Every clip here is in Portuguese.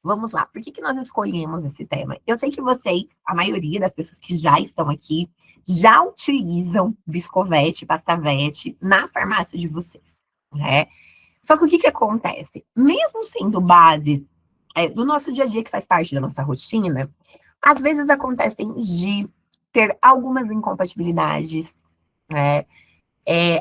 Vamos lá, por que nós escolhemos esse tema? Eu sei que vocês, a maioria das pessoas que já estão aqui, já utilizam Biscovete, Pastavete na farmácia de vocês, né? Só que o que acontece? Mesmo sendo bases do nosso dia a dia, que faz parte da nossa rotina, às vezes acontecem de ter algumas incompatibilidades, né?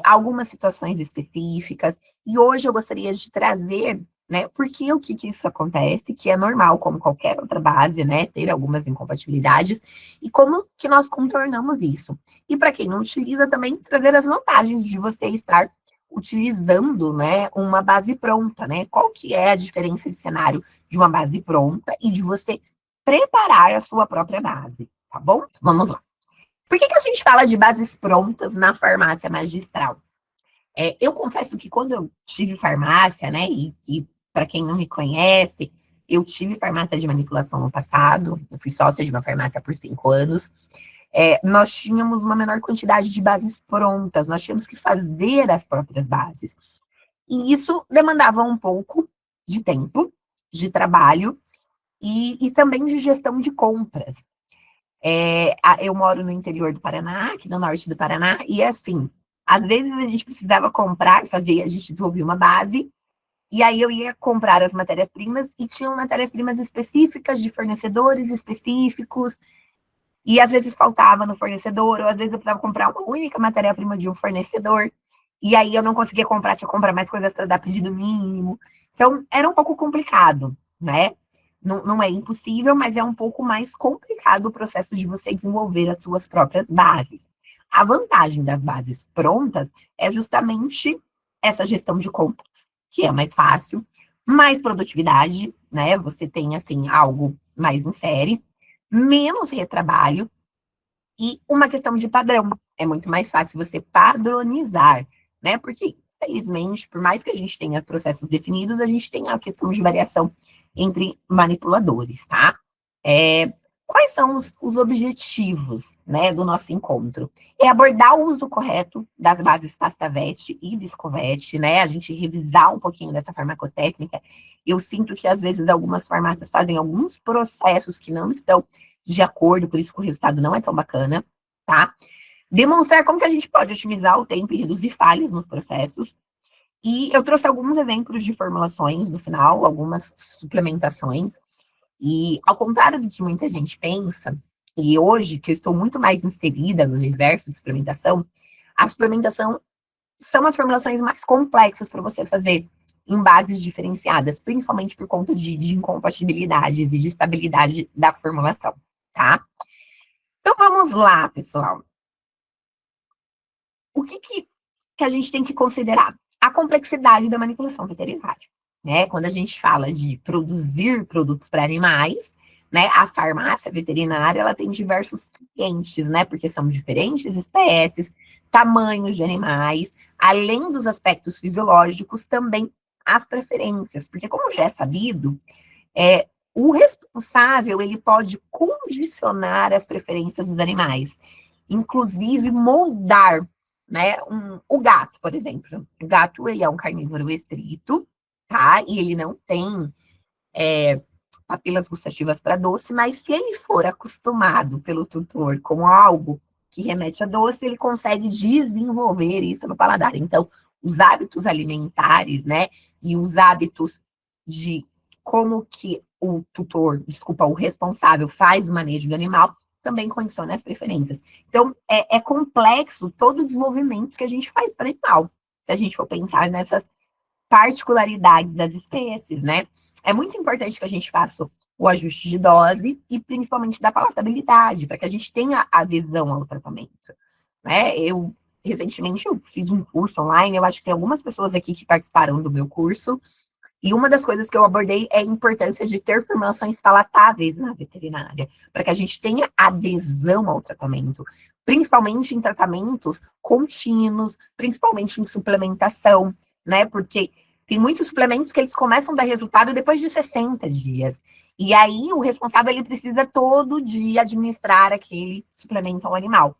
Algumas situações específicas, e hoje eu gostaria de trazer, né, porque o que isso acontece, que é normal, como qualquer outra base, né, ter algumas incompatibilidades, e como que nós contornamos isso. E para quem não utiliza, também trazer as vantagens de você estar utilizando, né, uma base pronta, né? Qual que é a diferença de cenário de uma base pronta e de você preparar a sua própria base, tá bom? Vamos lá. Por que a gente fala de bases prontas na farmácia magistral? Eu confesso que quando eu tive farmácia, né, e para quem não me conhece, eu tive farmácia de manipulação no passado, eu fui sócia de uma farmácia por 5 anos. Nós tínhamos uma menor quantidade de bases prontas, nós tínhamos que fazer as próprias bases. E isso demandava um pouco de tempo, de trabalho e também de gestão de compras. Eu moro no interior do Paraná, aqui no norte do Paraná, e assim, às vezes a gente precisava comprar, a gente desenvolvia uma base, e aí eu ia comprar as matérias-primas, e tinham matérias-primas específicas de fornecedores específicos, e às vezes faltava no fornecedor, ou às vezes eu precisava comprar uma única matéria-prima de um fornecedor, e aí eu não conseguia comprar, tinha que comprar mais coisas para dar pedido mínimo. Então, era um pouco complicado, né? Não é impossível, mas é um pouco mais complicado o processo de você desenvolver as suas próprias bases. A vantagem das bases prontas é justamente essa gestão de compras, que é mais fácil, mais produtividade, né? Você tem, assim, algo mais em série, menos retrabalho e uma questão de padrão. É muito mais fácil você padronizar, né? Porque, felizmente, por mais que a gente tenha processos definidos, a gente tem a questão de variação entre manipuladores, tá? Quais são os objetivos, né, do nosso encontro? É abordar o uso correto das bases Pastavete e Biscovete, né? A gente revisar um pouquinho dessa farmacotécnica. Eu sinto que, às vezes, algumas farmácias fazem alguns processos que não estão de acordo, por isso que o resultado não é tão bacana, tá? Demonstrar como que a gente pode otimizar o tempo e reduzir falhas nos processos. E eu trouxe alguns exemplos de formulações no final, algumas suplementações. E ao contrário do que muita gente pensa, e hoje que eu estou muito mais inserida no universo de suplementação, a suplementação são as formulações mais complexas para você fazer em bases diferenciadas, principalmente por conta de incompatibilidades e de estabilidade da formulação, tá? Então vamos lá, pessoal. O que a gente tem que considerar? A complexidade da manipulação veterinária, né? Quando a gente fala de produzir produtos para animais, né? A farmácia veterinária, ela tem diversos clientes, né? Porque são diferentes espécies, tamanhos de animais, além dos aspectos fisiológicos, também as preferências, porque como já é sabido, o responsável, ele pode condicionar as preferências dos animais, inclusive moldar, né? O gato, por exemplo. O gato, ele é um carnívoro estrito, tá? E ele não tem papilas gustativas para doce, mas se ele for acostumado pelo tutor com algo que remete a doce, ele consegue desenvolver isso no paladar. Então, os hábitos alimentares, né? E os hábitos de como que o tutor, desculpa, o responsável faz o manejo do animal, também condiciona as preferências. Então, é complexo todo o desenvolvimento que a gente faz para animal, se a gente for pensar nessas particularidades das espécies, né? É muito importante que a gente faça o ajuste de dose e principalmente da palatabilidade, para que a gente tenha adesão ao tratamento, né? Recentemente, eu fiz um curso online, eu acho que tem algumas pessoas aqui que participaram do meu curso, e uma das coisas que eu abordei é a importância de ter formulações palatáveis na veterinária, para que a gente tenha adesão ao tratamento, principalmente em tratamentos contínuos, principalmente em suplementação, né? Porque tem muitos suplementos que eles começam a dar resultado depois de 60 dias. E aí o responsável ele precisa todo dia administrar aquele suplemento ao animal.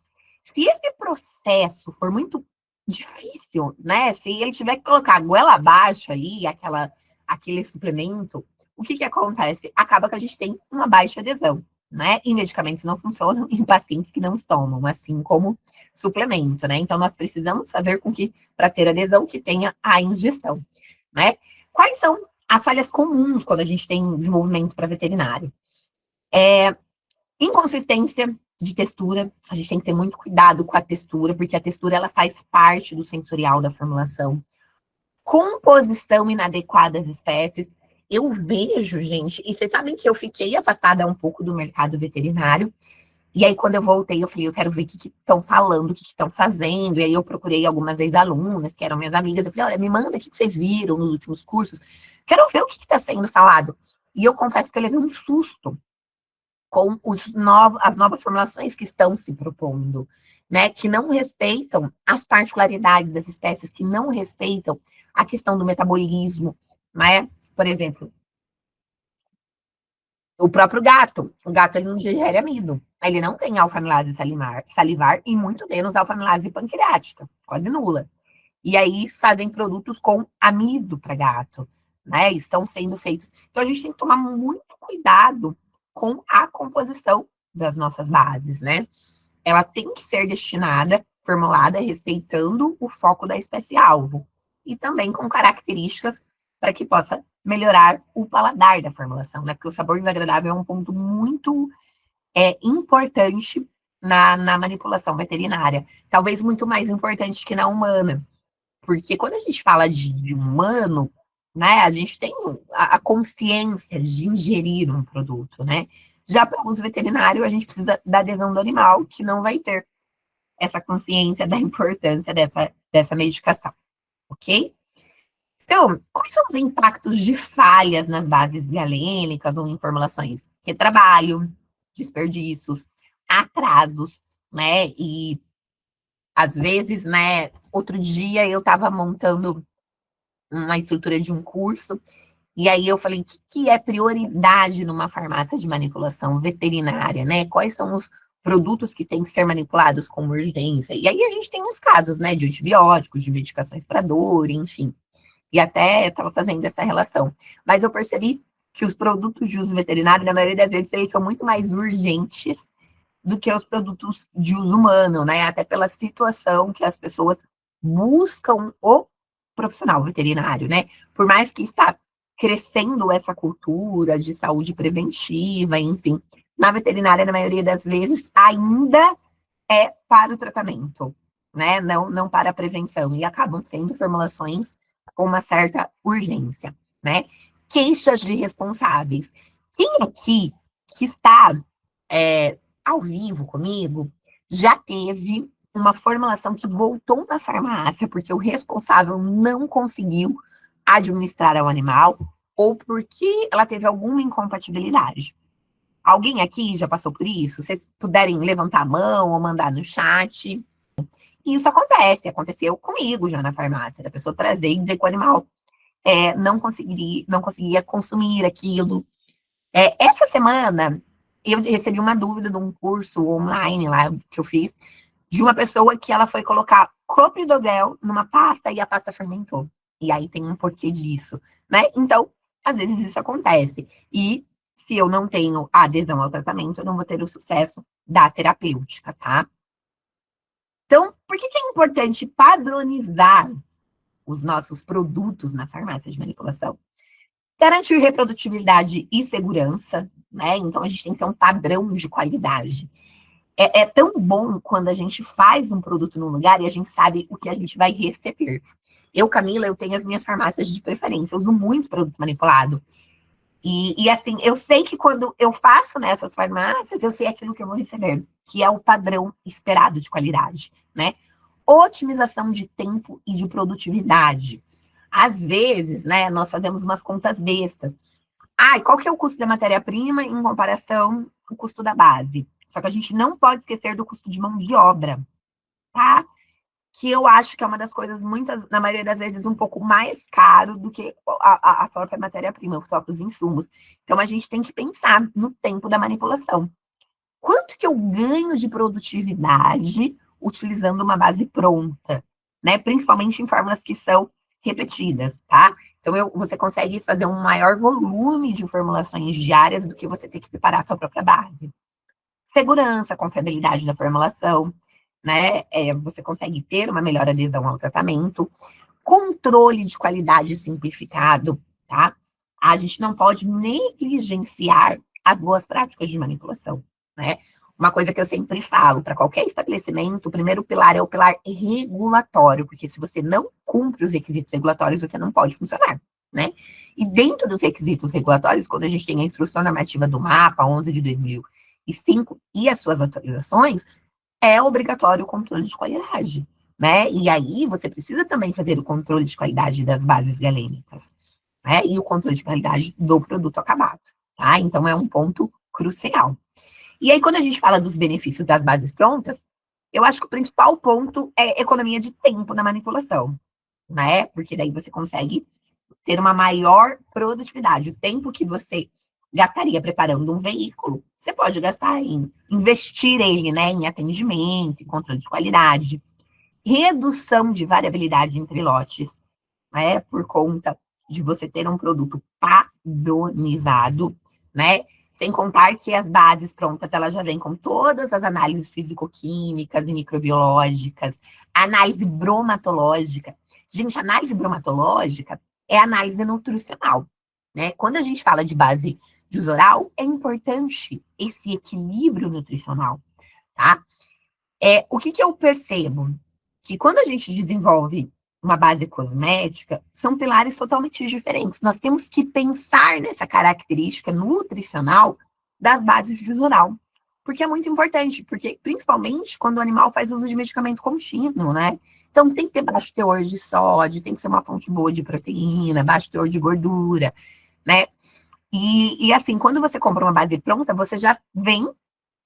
Se esse processo for muito difícil, né? Se ele tiver que colocar a goela abaixo ali, aquele suplemento, o que acontece? Acaba que a gente tem uma baixa adesão, né? E medicamentos não funcionam em pacientes que não os tomam, assim como suplemento, né? Então, nós precisamos fazer com que, para ter adesão, que tenha a ingestão, né? Quais são as falhas comuns quando a gente tem desenvolvimento para veterinário? Inconsistência de textura, a gente tem que ter muito cuidado com a textura, porque a textura ela faz parte do sensorial da formulação. Composição inadequada das espécies. Eu vejo, gente, e vocês sabem que eu fiquei afastada um pouco do mercado veterinário, e aí quando eu voltei, eu falei, eu quero ver o que estão falando, o que estão fazendo, e aí eu procurei algumas ex-alunas, que eram minhas amigas, eu falei, olha, me manda o que vocês viram nos últimos cursos, quero ver o que está sendo falado. E eu confesso que eu levei um susto com as novas formulações que estão se propondo, né, que não respeitam as particularidades das espécies, que não respeitam a questão do metabolismo, né? Por exemplo, o próprio gato. O gato ele não digere amido. Ele não tem alfa-amilase salivar e muito menos alfa-amilase pancreática, quase nula. E aí fazem produtos com amido para gato, né? Estão sendo feitos. Então a gente tem que tomar muito cuidado com a composição das nossas bases, né? Ela tem que ser destinada, formulada, respeitando o foco da espécie-alvo. E também com características para que possa melhorar o paladar da formulação, né? Porque o sabor desagradável é um ponto muito importante na manipulação veterinária. Talvez muito mais importante que na humana. Porque quando a gente fala de humano, né, a gente tem a consciência de ingerir um produto, né? Já para o uso veterinário, a gente precisa da adesão do animal, que não vai ter essa consciência da importância dessa medicação, ok? Então, quais são os impactos de falhas nas bases galênicas ou em formulações? Retrabalho, desperdícios, atrasos, né? E, às vezes, né, outro dia eu estava montando uma estrutura de um curso, e aí eu falei, o que é prioridade numa farmácia de manipulação veterinária, né? Quais são os produtos que têm que ser manipulados com urgência? E aí a gente tem uns casos, né, de antibióticos, de medicações para dor, enfim. E até estava fazendo essa relação. Mas eu percebi que os produtos de uso veterinário, na maioria das vezes, eles são muito mais urgentes do que os produtos de uso humano, né? Até pela situação que as pessoas buscam o profissional veterinário, né? Por mais que está crescendo essa cultura de saúde preventiva, enfim, na veterinária, na maioria das vezes, ainda é para o tratamento, né? Não para a prevenção. E acabam sendo formulações com uma certa urgência, né? Queixas de responsáveis. Quem aqui que está ao vivo comigo já teve uma formulação que voltou na farmácia porque o responsável não conseguiu administrar ao animal ou porque ela teve alguma incompatibilidade? Alguém aqui já passou por isso? Se vocês puderem levantar a mão ou mandar no chat. E isso aconteceu comigo já na farmácia, da pessoa trazer e dizer que o animal não conseguia consumir aquilo. Essa semana, eu recebi uma dúvida de um curso online lá que eu fiz, de uma pessoa que ela foi colocar clopidogrel numa pasta e a pasta fermentou. E aí tem um porquê disso, né? Então, às vezes isso acontece. E se eu não tenho a adesão ao tratamento, eu não vou ter o sucesso da terapêutica, tá? Então, por que é importante padronizar os nossos produtos na farmácia de manipulação? Garantir reprodutibilidade e segurança, né? Então, a gente tem que ter um padrão de qualidade. É tão bom quando a gente faz um produto num lugar e a gente sabe o que a gente vai receber. Eu, Camila, eu tenho as minhas farmácias de preferência, eu uso muito produto manipulado. E assim, eu sei que quando eu faço nessas farmácias, eu sei aquilo que eu vou receber, que é o padrão esperado de qualidade, né? Otimização de tempo e de produtividade. Às vezes, né, nós fazemos umas contas bestas. Qual que é o custo da matéria-prima em comparação com o custo da base? Só que a gente não pode esquecer do custo de mão de obra, tá? Que eu acho que é uma das coisas, na maioria das vezes, um pouco mais caro do que a própria matéria-prima, os próprios insumos. Então, a gente tem que pensar no tempo da manipulação. Quanto que eu ganho de produtividade utilizando uma base pronta, né? Principalmente em fórmulas que são repetidas, tá? Então, você consegue fazer um maior volume de formulações diárias do que você ter que preparar a sua própria base. Segurança, confiabilidade da formulação, né? Você consegue ter uma melhor adesão ao tratamento. Controle de qualidade simplificado, tá? A gente não pode negligenciar as boas práticas de manipulação, né? Uma coisa que eu sempre falo, para qualquer estabelecimento, o primeiro pilar é o pilar regulatório, porque se você não cumpre os requisitos regulatórios, você não pode funcionar, né? E dentro dos requisitos regulatórios, quando a gente tem a instrução normativa do MAPA 11 de 2005 e as suas atualizações, é obrigatório o controle de qualidade, né? E aí você precisa também fazer o controle de qualidade das bases galênicas, né? E o controle de qualidade do produto acabado, tá? Então é um ponto crucial. E aí, quando a gente fala dos benefícios das bases prontas, eu acho que o principal ponto é economia de tempo na manipulação, né? Porque daí você consegue ter uma maior produtividade. O tempo que você gastaria preparando um veículo, você pode gastar em investir ele, né, em atendimento, em controle de qualidade, redução de variabilidade entre lotes, né, por conta de você ter um produto padronizado, né, sem contar que as bases prontas, elas já vêm com todas as análises físico-químicas e microbiológicas, análise bromatológica. Gente, análise bromatológica é análise nutricional, né? Quando a gente fala de base de uso oral, é importante esse equilíbrio nutricional, tá? O que eu percebo? Que quando a gente desenvolve uma base cosmética, são pilares totalmente diferentes. Nós temos que pensar nessa característica nutricional das bases de uso oral, porque é muito importante, porque principalmente quando o animal faz uso de medicamento contínuo, né? Então tem que ter baixo teor de sódio, tem que ser uma fonte boa de proteína, baixo teor de gordura, né? E assim, quando você compra uma base pronta, você já vem,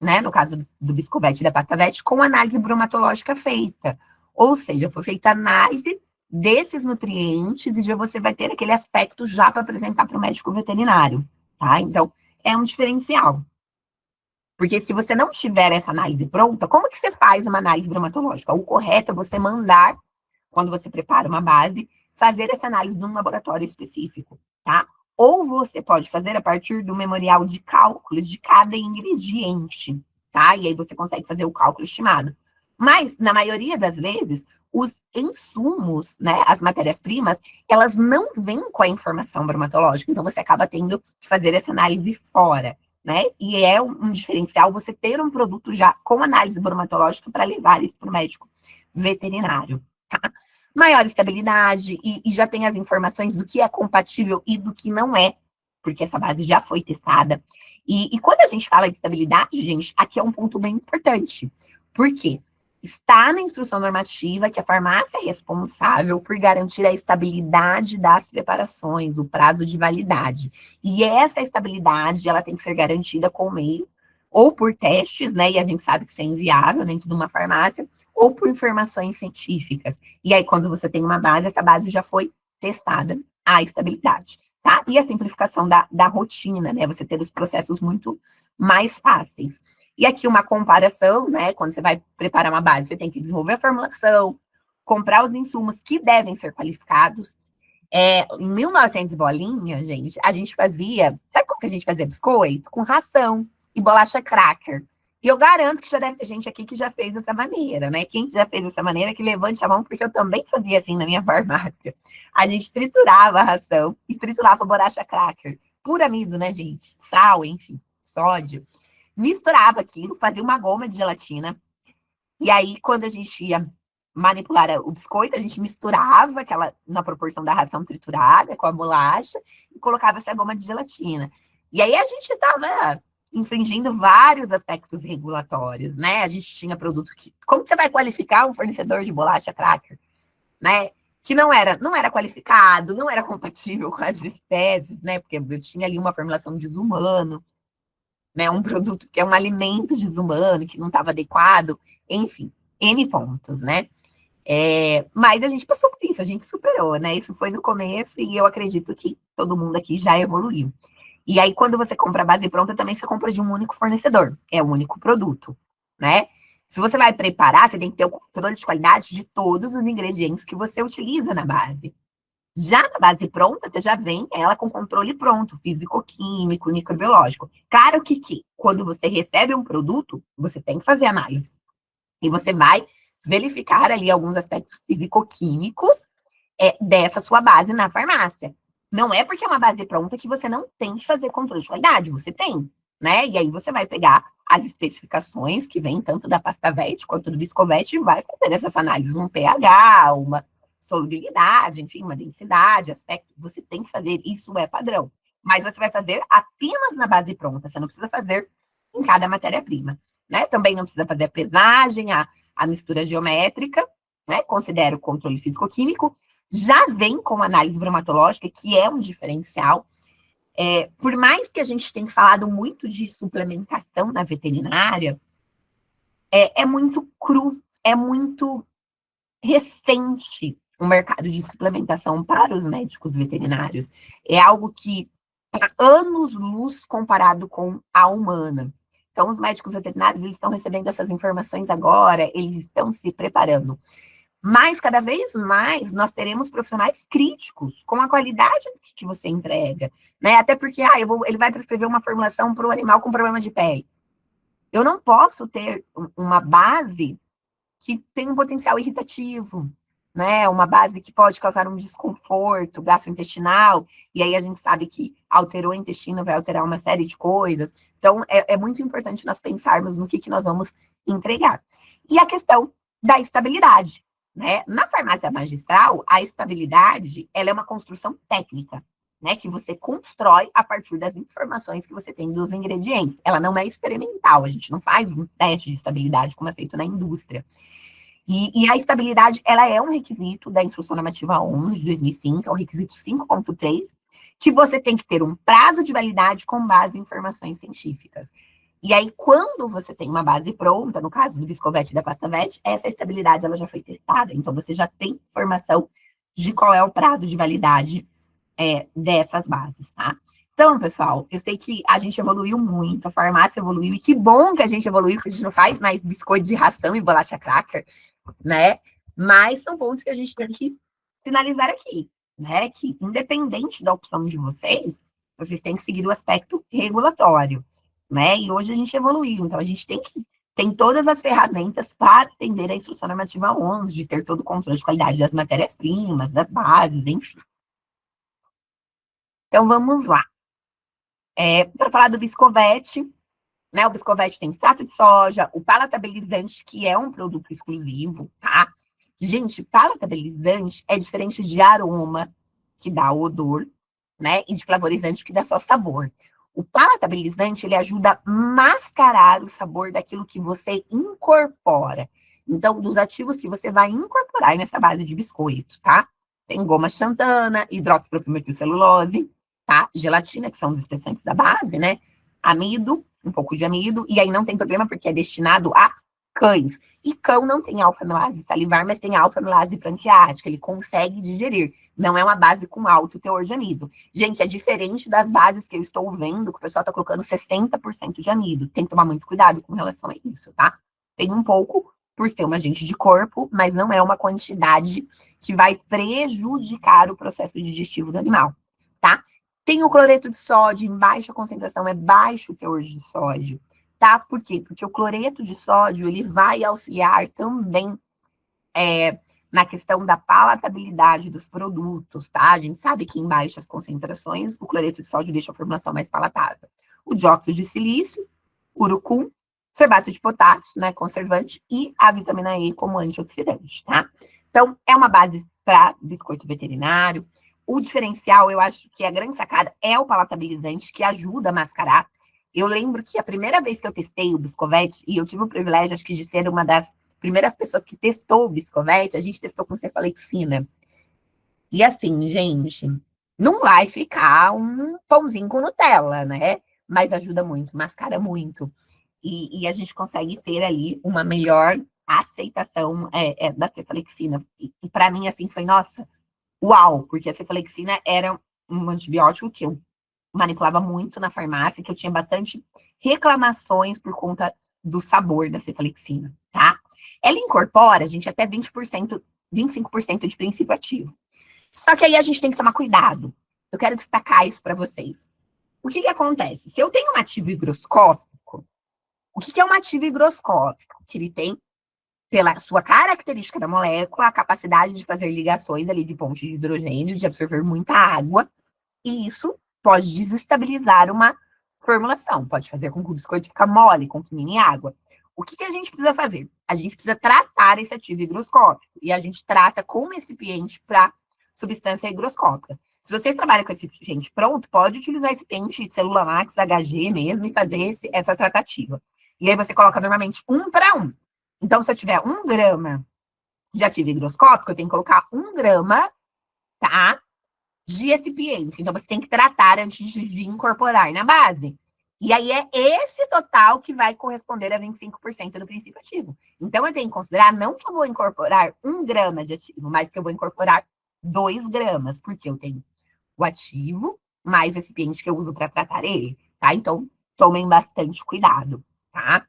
né, no caso do Biscovete e da Pastavete, com análise bromatológica feita. Ou seja, foi feita análise desses nutrientes e já você vai ter aquele aspecto já para apresentar para o médico veterinário, tá? Então, é um diferencial. Porque se você não tiver essa análise pronta, como que você faz uma análise bromatológica? O correto é você mandar, quando você prepara uma base, fazer essa análise num laboratório específico, tá? Ou você pode fazer a partir do memorial de cálculos de cada ingrediente, tá? E aí você consegue fazer o cálculo estimado. Mas, na maioria das vezes, os insumos, né, as matérias-primas, elas não vêm com a informação bromatológica, então você acaba tendo que fazer essa análise fora, né? E é um diferencial você ter um produto já com análise bromatológica para levar isso para o médico veterinário, tá? Maior estabilidade e já tem as informações do que é compatível e do que não é, porque essa base já foi testada. E quando a gente fala de estabilidade, gente, aqui é um ponto bem importante. Por quê? Está na instrução normativa que a farmácia é responsável por garantir a estabilidade das preparações, o prazo de validade. E essa estabilidade, ela tem que ser garantida com meio, ou por testes, né? E a gente sabe que isso é inviável dentro de uma farmácia, ou por informações científicas. E aí, quando você tem uma base, essa base já foi testada, a estabilidade, tá? E a simplificação da rotina, né? Você ter os processos muito mais fáceis. E aqui uma comparação, né? Quando você vai preparar uma base, você tem que desenvolver a formulação, comprar os insumos que devem ser qualificados. Em 1900 bolinha, gente, a gente fazia... Sabe como que a gente fazia biscoito? Com ração e bolacha cracker. E eu garanto que já deve ter gente aqui que já fez dessa maneira, né? Quem já fez dessa maneira, que levante a mão, porque eu também fazia assim na minha farmácia. A gente triturava a ração e triturava a bolacha cracker. Puro amido, né, gente? Sal, enfim, sódio. Misturava aquilo, fazia uma goma de gelatina. E aí, quando a gente ia manipular o biscoito, a gente misturava aquela na proporção da ração triturada com a bolacha e colocava essa goma de gelatina. E aí a gente estava infringindo vários aspectos regulatórios, né? A gente tinha produto que... Como você vai qualificar um fornecedor de bolacha cracker, né? Que não era qualificado, não era compatível com as espécies, né? Porque eu tinha ali uma formulação de uso humano, né? Um produto que é um alimento de uso humano, que não estava adequado, enfim, N pontos, né? Mas a gente passou por isso, a gente superou, né? Isso foi no começo e eu acredito que todo mundo aqui já evoluiu. E aí, quando você compra a base pronta, também você compra de um único fornecedor, é um único produto, né? Se você vai preparar, você tem que ter o controle de qualidade de todos os ingredientes que você utiliza na base. Já na base pronta, você já vem ela com controle pronto, físico-químico, microbiológico. Claro que quando você recebe um produto, você tem que fazer análise. E você vai verificar ali alguns aspectos físico-químicos dessa sua base na farmácia. Não é porque é uma base pronta que você não tem que fazer controle de qualidade, você tem, né? E aí você vai pegar as especificações que vêm tanto da pasta VET quanto do Biscovet e vai fazer essas análises, um pH, uma solubilidade, enfim, uma densidade, aspecto. Você tem que fazer, isso é padrão. Mas você vai fazer apenas na base pronta, você não precisa fazer em cada matéria-prima, né? Também não precisa fazer a pesagem, a mistura geométrica, né? Considera o controle físico-químico, já vem com análise bromatológica, que é um diferencial. Por mais que a gente tenha falado muito de suplementação na veterinária, é muito cru, é muito recente o mercado de suplementação para os médicos veterinários. É algo que está anos-luz comparado com a humana. Então, os médicos veterinários eles estão recebendo essas informações agora, eles estão se preparando. Mas, cada vez mais, nós teremos profissionais críticos com a qualidade do que você entrega. Né? Até porque ele vai prescrever uma formulação para o animal com problema de pele. Eu não posso ter uma base que tem um potencial irritativo, né? Uma base que pode causar um desconforto gastrointestinal, e aí a gente sabe que alterou o intestino, vai alterar uma série de coisas. Então, é muito importante nós pensarmos no que nós vamos entregar. E a questão da estabilidade, né? Na farmácia magistral, a estabilidade, ela é uma construção técnica, né, que você constrói a partir das informações que você tem dos ingredientes. Ela não é experimental, a gente não faz um teste de estabilidade como é feito na indústria. E a estabilidade, ela é um requisito da Instrução Normativa 11 de 2005, é o requisito 5.3, que você tem que ter um prazo de validade com base em informações científicas. E aí, quando você tem uma base pronta, no caso do Biscovet e da pasta VET, essa estabilidade ela já foi testada, então você já tem informação de qual é o prazo de validade dessas bases, tá? Então, pessoal, eu sei que a gente evoluiu muito, a farmácia evoluiu, e que bom que a gente evoluiu, que a gente não faz mais biscoito de ração e bolacha cracker, né? Mas são pontos que a gente tem que finalizar aqui, né? Que, independente da opção de vocês têm que seguir o aspecto regulatório, né? E hoje a gente evoluiu, então a gente tem todas as ferramentas para atender a Instrução Normativa 11, de ter todo o controle de qualidade das matérias-primas, das bases, enfim. Então, vamos lá. Para falar do Biscovet, né? O Biscovet tem extrato de soja, o palatabilizante, que é um produto exclusivo, tá? Gente, palatabilizante é diferente de aroma, que dá odor, né? E de flavorizante, que dá só sabor. O palatabilizante, ele ajuda a mascarar o sabor daquilo que você incorpora. Então, dos ativos que você vai incorporar nessa base de biscoito, tá? Tem goma xantana, hidroxipropimetilcelulose, tá? Gelatina, que são os espessantes da base, né? Amido, um pouco de amido, e aí não tem problema porque é destinado a cães. E cão não tem alfa-amilase salivar, mas tem alfa-amilase pancreática, ele consegue digerir. Não é uma base com alto teor de amido. Gente, é diferente das bases que eu estou vendo, que o pessoal está colocando 60% de amido. Tem que tomar muito cuidado com relação a isso, tá? Tem um pouco, por ser um agente de corpo, mas não é uma quantidade que vai prejudicar o processo digestivo do animal, tá? Tem o cloreto de sódio em baixa concentração, é baixo o teor de sódio, tá? Por quê? Porque o cloreto de sódio, ele vai auxiliar também na questão da palatabilidade dos produtos, tá? A gente sabe que em baixas concentrações, o cloreto de sódio deixa a formulação mais palatável. O dióxido de silício, urucum, sorbato de potássio, né, conservante, e a vitamina E como antioxidante, tá? Então, é uma base para biscoito veterinário. O diferencial, eu acho que a grande sacada é o palatabilizante, que ajuda a mascarar. Eu lembro que a primeira vez que eu testei o Biscovet, e eu tive o privilégio, acho que, de ser uma das primeiras pessoas que testou o Biscovet, a gente testou com cefalexina. E assim, gente, não vai ficar um pãozinho com Nutella, né? Mas ajuda muito, mascara muito. E a gente consegue ter ali uma melhor aceitação da cefalexina. E para mim, assim, foi, nossa, uau, porque a cefalexina era um antibiótico que eu manipulava muito na farmácia, que eu tinha bastante reclamações por conta do sabor da cefalexina, tá? Ela incorpora, gente, até 20%, 25% de princípio ativo. Só que aí a gente tem que tomar cuidado. Eu quero destacar isso para vocês. O que acontece? Se eu tenho um ativo higroscópico, o que é um ativo higroscópico? Que ele tem, pela sua característica da molécula, a capacidade de fazer ligações ali de ponte de hidrogênio, de absorver muita água, e isso pode desestabilizar uma formulação, pode fazer com que o biscoito fique mole, com que mini água. O que a gente precisa fazer? A gente precisa tratar esse ativo higroscópico, e a gente trata como recipiente para substância higroscópica. Se vocês trabalham com esse recipiente pronto, pode utilizar esse pente Celulamax HG mesmo e fazer essa tratativa. E aí você coloca normalmente 1 para 1. Então, se eu tiver 1 grama de ativo higroscópico, eu tenho que colocar 1 grama, tá, de recipiente. Então, você tem que tratar antes de incorporar na base. E aí, é esse total que vai corresponder a 25% do princípio ativo. Então, eu tenho que considerar não que eu vou incorporar 1 grama de ativo, mas que eu vou incorporar 2 gramas, porque eu tenho o ativo mais o recipiente que eu uso para tratar ele, tá? Então, tomem bastante cuidado, tá?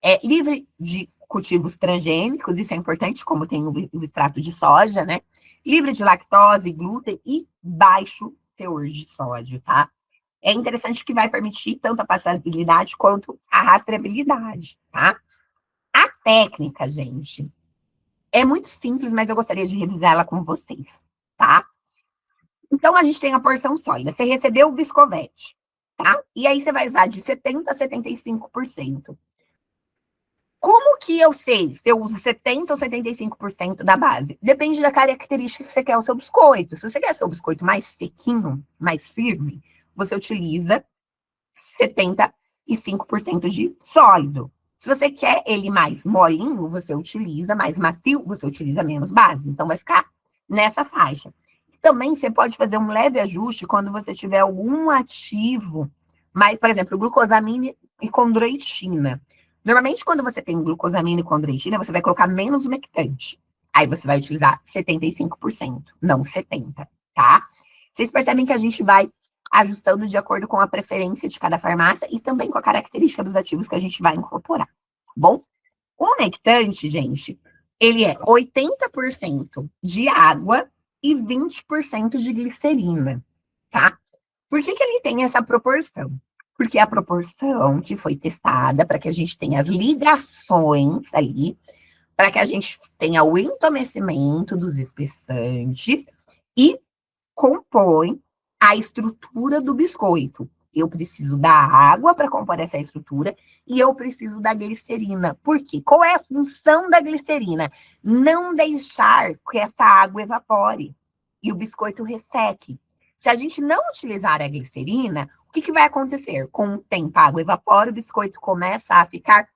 É livre de cultivos transgênicos, isso é importante, como tem o extrato de soja, né? Livre de lactose, glúten e baixo teor de sódio, tá? É interessante que vai permitir tanto a passabilidade quanto a rastreabilidade, tá? A técnica, gente, é muito simples, mas eu gostaria de revisar ela com vocês, tá? Então, a gente tem a porção sólida. Você recebeu o Biscovete, tá? E aí, você vai usar de 70% a 75%. Como que eu sei se eu uso 70% ou 75% da base? Depende da característica que você quer o seu biscoito. Se você quer seu biscoito mais sequinho, mais firme, você utiliza 75% de sólido. Se você quer ele mais molinho, você utiliza mais macio, você utiliza menos base. Então, vai ficar nessa faixa. Também você pode fazer um leve ajuste quando você tiver algum ativo, mas, por exemplo, glucosamina e condroitina. Normalmente, quando você tem glucosamina e condroitina, você vai colocar menos umectante. Aí você vai utilizar 75%, não 70%, tá? Vocês percebem que a gente vai ajustando de acordo com a preferência de cada farmácia e também com a característica dos ativos que a gente vai incorporar, tá bom? O umectante, gente, ele é 80% de água e 20% de glicerina, tá? Por que ele tem essa proporção? Porque é a proporção que foi testada para que a gente tenha as ligações ali, para que a gente tenha o entumecimento dos espessantes e compõe a estrutura do biscoito. Eu preciso da água para compor essa estrutura e eu preciso da glicerina. Por quê? Qual é a função da glicerina? Não deixar que essa água evapore e o biscoito resseque. Se a gente não utilizar a glicerina, o que vai acontecer? Com o tempo, a água evapora, o biscoito começa a ficar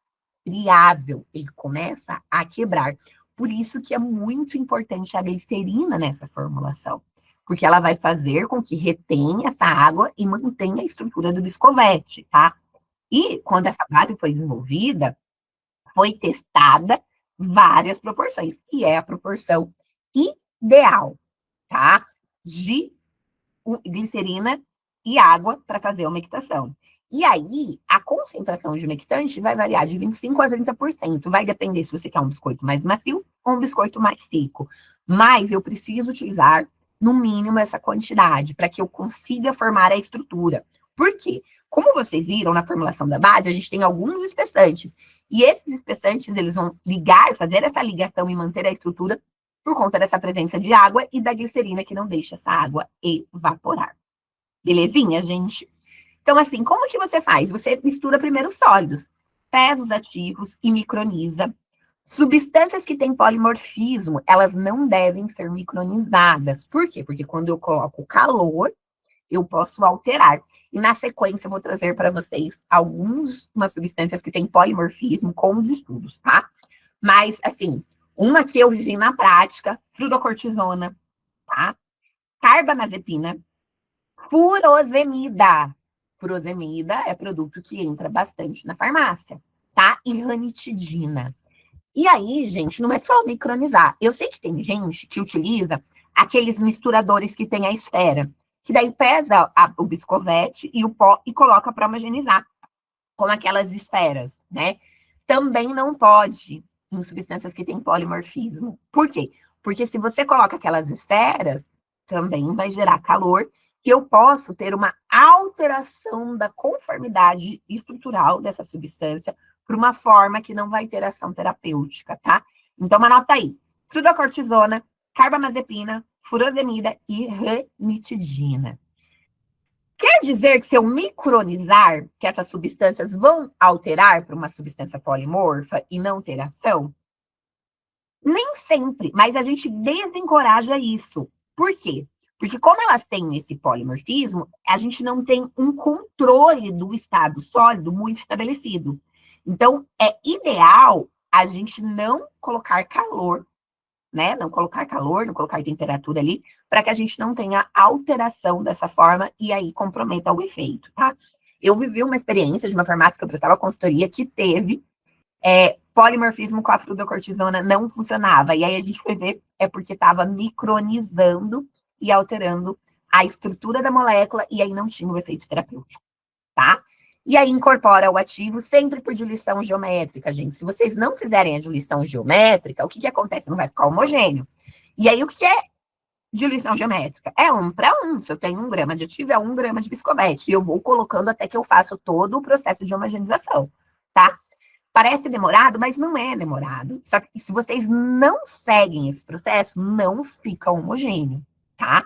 friável, ele começa a quebrar. Por isso que é muito importante a glicerina nessa formulação, porque ela vai fazer com que retenha essa água e mantenha a estrutura do biscovete, tá? E quando essa base foi desenvolvida, foi testada várias proporções, e é a proporção ideal, tá? De glicerina e água para fazer a umectação. E aí, a concentração de umectante vai variar de 25% a 30%. Vai depender se você quer um biscoito mais macio ou um biscoito mais seco. Mas eu preciso utilizar, no mínimo, essa quantidade para que eu consiga formar a estrutura. Por quê? Como vocês viram na formulação da base, a gente tem alguns espessantes. E esses espessantes, eles vão ligar, fazer essa ligação e manter a estrutura por conta dessa presença de água e da glicerina que não deixa essa água evaporar. Belezinha, gente? Então, assim, como que você faz? Você mistura primeiro os sólidos, pesa os ativos e microniza. Substâncias que têm polimorfismo, elas não devem ser micronizadas. Por quê? Porque quando eu coloco calor, eu posso alterar. E na sequência, eu vou trazer para vocês algumas substâncias que têm polimorfismo com os estudos, tá? Mas, assim, uma que eu vivi na prática, fluorocortisona, tá? Carbamazepina, furosemida. Furosemida é produto que entra bastante na farmácia, tá? E ranitidina. E aí, gente, não é só micronizar. Eu sei que tem gente que utiliza aqueles misturadores que tem a esfera, que daí pesa o biscovete e o pó e coloca para homogeneizar, como aquelas esferas, né? Também não pode em substâncias que têm polimorfismo. Por quê? Porque se você coloca aquelas esferas, também vai gerar calor, e eu posso ter uma alteração da conformidade estrutural dessa substância por uma forma que não vai ter ação terapêutica, tá? Então, anota aí. Fluocortisona, carbamazepina, furosemida e ranitidina. Quer dizer que se eu micronizar, que essas substâncias vão alterar para uma substância polimorfa e não ter ação? Nem sempre, mas a gente desencoraja isso. Por quê? Porque como elas têm esse polimorfismo, a gente não tem um controle do estado sólido muito estabelecido. Então, é ideal a gente não colocar calor, né? Não colocar calor, não colocar temperatura ali, para que a gente não tenha alteração dessa forma e aí comprometa o efeito, tá? Eu vivi uma experiência de uma farmácia que eu prestava consultoria que teve polimorfismo com a fluocortisona não funcionava. E aí a gente foi ver, é porque estava micronizando e alterando a estrutura da molécula, e aí não tinha o efeito terapêutico, tá? E aí incorpora o ativo sempre por diluição geométrica, gente. Se vocês não fizerem a diluição geométrica, o que acontece? Não vai ficar homogêneo. E aí o que é diluição geométrica? É 1 para 1. Se eu tenho 1 grama de ativo, é 1 grama de biscovete. E eu vou colocando até que eu faço todo o processo de homogeneização, tá? Parece demorado, mas não é demorado. Só que se vocês não seguem esse processo, não fica homogêneo, tá?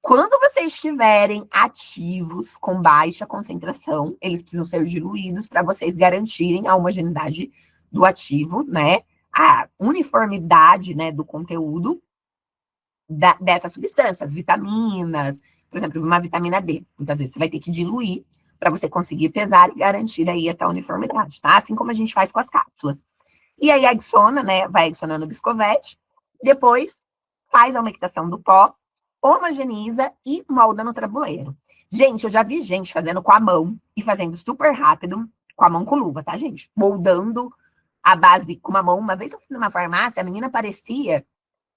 Quando vocês estiverem ativos com baixa concentração, eles precisam ser diluídos para vocês garantirem a homogeneidade do ativo, né? A uniformidade, né, do conteúdo dessas substâncias, vitaminas, por exemplo, uma vitamina D. Muitas vezes você vai ter que diluir para você conseguir pesar e garantir aí essa uniformidade, tá? Assim como a gente faz com as cápsulas. E aí adiciona, né? Vai adicionando o biscovete, depois faz a umectação do pó, homogeniza e molda no tabuleiro. Gente, eu já vi gente fazendo com a mão e fazendo super rápido, com a mão com luva, tá, gente? Moldando a base com uma mão. Uma vez eu fui numa farmácia, a menina parecia,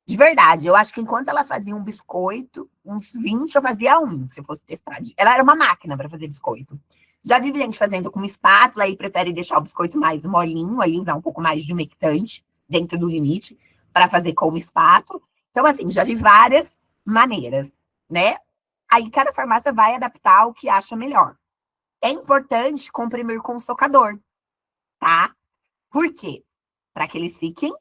de verdade, eu acho que enquanto ela fazia um biscoito, uns 20 eu fazia um, se eu fosse testar. Ela era uma máquina para fazer biscoito. Já vi gente fazendo com uma espátula e prefere deixar o biscoito mais molinho, aí usar um pouco mais de umectante dentro do limite para fazer com uma espátula. Então, assim, já vi várias maneiras, né? Aí cada farmácia vai adaptar o que acha melhor. É importante comprimir com o socador, tá? Por quê? Para que eles fiquem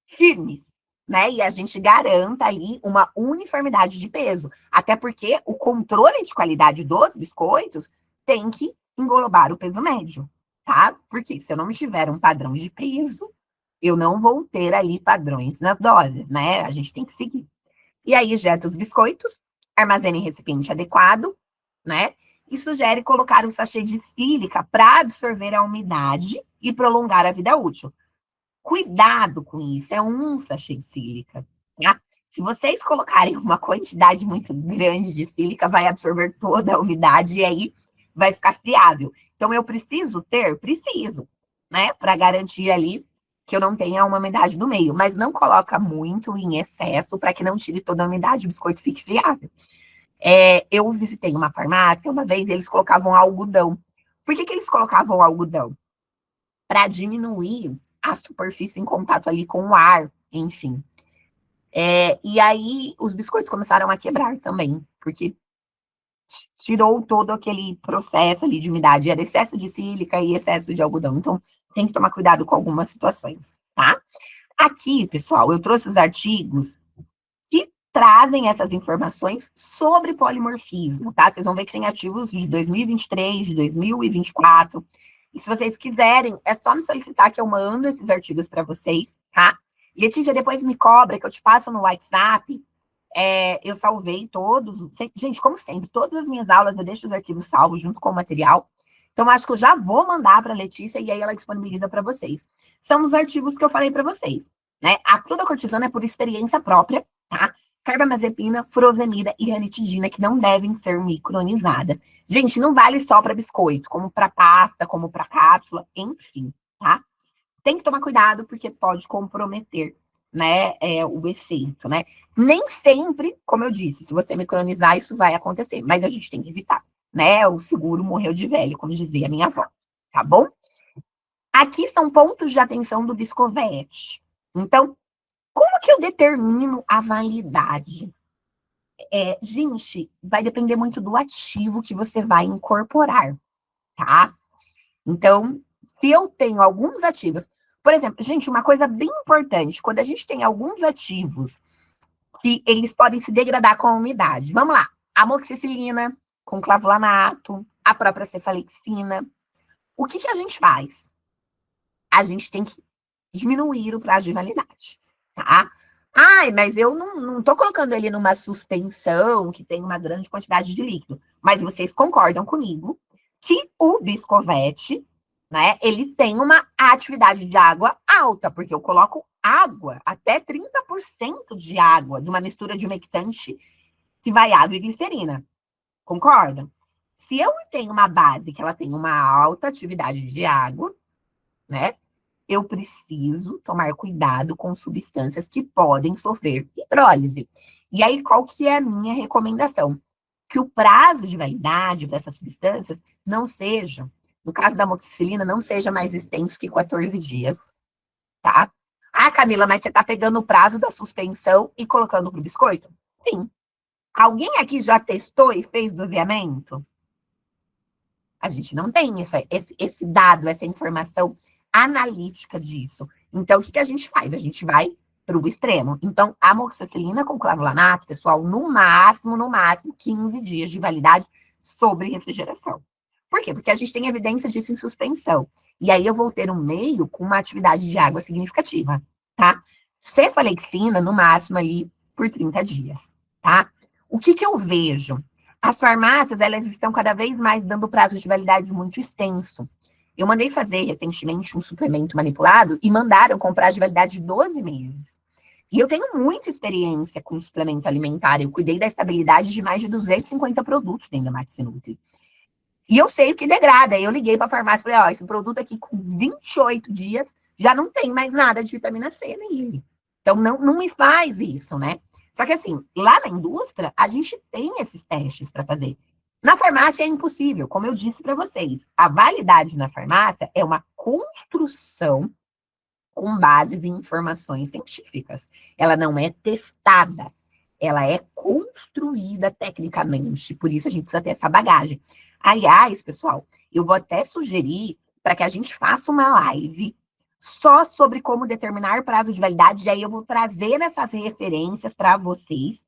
firmes, né? E a gente garanta ali uma uniformidade de peso. Até porque o controle de qualidade dos biscoitos tem que englobar o peso médio, tá? Porque se eu não tiver um padrão de peso, eu não vou ter ali padrões nas doses, né? A gente tem que seguir. E aí, injeta os biscoitos, armazena em recipiente adequado, né? E sugere colocar o sachê de sílica para absorver a umidade e prolongar a vida útil. Cuidado com isso, é um sachê de sílica, tá? Se vocês colocarem uma quantidade muito grande de sílica, vai absorver toda a umidade e aí vai ficar friável. Então, eu preciso ter? Preciso, né? Para garantir ali que eu não tenha uma umidade no meio. Mas não coloca muito em excesso para que não tire toda a umidade e o biscoito fique friável. Eu visitei uma farmácia, uma vez eles colocavam algodão. Por que eles colocavam algodão? Para diminuir a superfície em contato ali com o ar, enfim. E aí os biscoitos começaram a quebrar também, porque tirou todo aquele processo ali de umidade, era excesso de sílica e excesso de algodão. Então, tem que tomar cuidado com algumas situações, tá? Aqui, pessoal, eu trouxe os artigos que trazem essas informações sobre polimorfismo, tá? Vocês vão ver que tem artigos de 2023, de 2024. E se vocês quiserem, é só me solicitar que eu mando esses artigos para vocês, tá? Letícia, depois me cobra, que eu te passo no WhatsApp. Eu salvei todos. Gente, como sempre, todas as minhas aulas eu deixo os arquivos salvos junto com o material. Então, acho que eu já vou mandar para a Letícia e aí ela disponibiliza para vocês. São os artigos que eu falei para vocês, né? A fluocortisona é por experiência própria, tá? Carbamazepina, furosemida e ranitidina, que não devem ser micronizadas. Gente, não vale só para biscoito, como para pasta, como para cápsula, enfim, tá? Tem que tomar cuidado, porque pode comprometer, né, o efeito, né? Nem sempre, como eu disse, se você micronizar, isso vai acontecer, mas a gente tem que evitar, né? O seguro morreu de velho, como dizia a minha avó, tá bom? Aqui são pontos de atenção do biscovete. Então, como que eu determino a validade? Gente, vai depender muito do ativo que você vai incorporar, tá? Então, se eu tenho alguns ativos, por exemplo, gente, uma coisa bem importante, quando a gente tem alguns ativos que eles podem se degradar com a umidade. Vamos lá, amoxicilina com clavulanato, a própria cefalexina. O que a gente faz? A gente tem que diminuir o prazo de validade, tá? Ai, mas eu não tô colocando ele numa suspensão que tem uma grande quantidade de líquido. Mas vocês concordam comigo que o Biscovete, né, ele tem uma atividade de água alta, porque eu coloco água, até 30% de água, de uma mistura de umectante que vai água e glicerina. Concordam? Se eu tenho uma base que ela tem uma alta atividade de água, né, eu preciso tomar cuidado com substâncias que podem sofrer hidrólise. E aí, qual que é a minha recomendação? Que o prazo de validade dessas substâncias não seja, no caso da amoxicilina, não seja mais extenso que 14 dias, tá? Ah, Camila, mas você tá pegando o prazo da suspensão e colocando pro biscoito? Sim. Alguém aqui já testou e fez doseamento? A gente não tem esse dado, essa informação analítica disso. Então, o que a gente faz? A gente vai para o extremo. Então, a amoxicilina com clavulanato, pessoal, no máximo, 15 dias de validade sobre refrigeração. Por quê? Porque a gente tem evidência disso em suspensão. E aí eu vou ter um meio com uma atividade de água significativa, tá? Cefalexina, no máximo, ali por 30 dias, tá? O que eu vejo? As farmácias, elas estão cada vez mais dando prazo de validades muito extenso. Eu mandei fazer recentemente um suplemento manipulado e mandaram comprar de validade de 12 meses. E eu tenho muita experiência com suplemento alimentar. Eu cuidei da estabilidade de mais de 250 produtos dentro da Maxinutri. E eu sei o que degrada. Eu liguei para a farmácia e falei, ó, esse produto aqui com 28 dias já não tem mais nada de vitamina C nele. Então, não me faz isso, né? Só que assim, lá na indústria, a gente tem esses testes para fazer. Na farmácia é impossível, como eu disse para vocês. A validade na farmácia é uma construção com bases em informações científicas. Ela não é testada, ela é construída tecnicamente. Por isso a gente precisa ter essa bagagem. Aliás, pessoal, eu vou até sugerir para que a gente faça uma live só sobre como determinar prazo de validade, e aí eu vou trazer essas referências para vocês.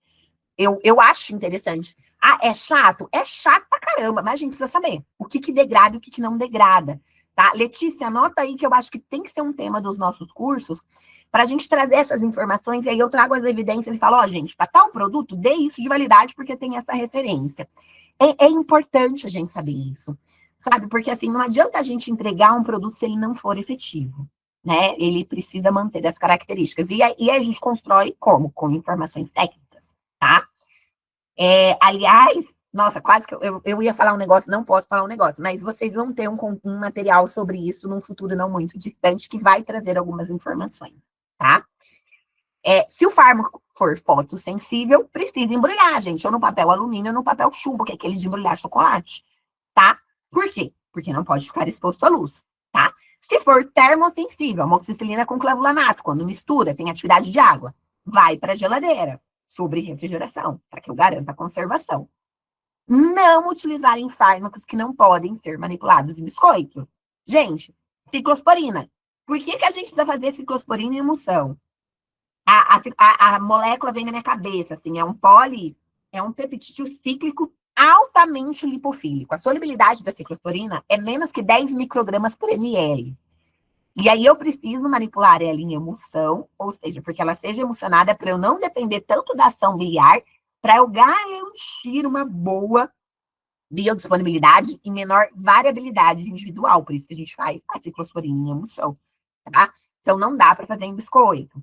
Eu acho interessante. Ah, é chato? É chato pra caramba, mas a gente precisa saber o que degrada e o que não degrada, tá? Letícia, anota aí que eu acho que tem que ser um tema dos nossos cursos para a gente trazer essas informações, e aí eu trago as evidências e falo, ó, gente, para tal produto, dê isso de validade porque tem essa referência. É importante a gente saber isso, sabe? Porque assim, não adianta a gente entregar um produto se ele não for efetivo, né? Ele precisa manter as características. E aí a gente constrói como? Com informações técnicas, tá? Aliás, nossa, quase que eu ia falar um negócio, não posso falar um negócio, mas vocês vão ter um material sobre isso num futuro não muito distante que vai trazer algumas informações, tá? Se o fármaco for fotossensível, precisa embrulhar, gente, ou no papel alumínio ou no papel chumbo, que é aquele de embrulhar chocolate, tá? Por quê? Porque não pode ficar exposto à luz, tá? Se for termossensível, amoxicilina com clavulanato, quando mistura, tem atividade de água, vai para a geladeira, sobre refrigeração, para que eu garanta a conservação. Não utilizarem fármacos que não podem ser manipulados em biscoito. Gente, ciclosporina. Por que a gente precisa fazer ciclosporina em emulsão? A molécula vem na minha cabeça, assim, é um peptídeo cíclico altamente lipofílico. A solubilidade da ciclosporina é menos que 10 microgramas por ml. E aí eu preciso manipular ela em emulsão, ou seja, porque ela seja emulsionada para eu não depender tanto da ação biliar, para eu garantir uma boa biodisponibilidade e menor variabilidade individual. Por isso que a gente faz a ciclosporina em emulsão, tá? Então não dá para fazer em biscoito.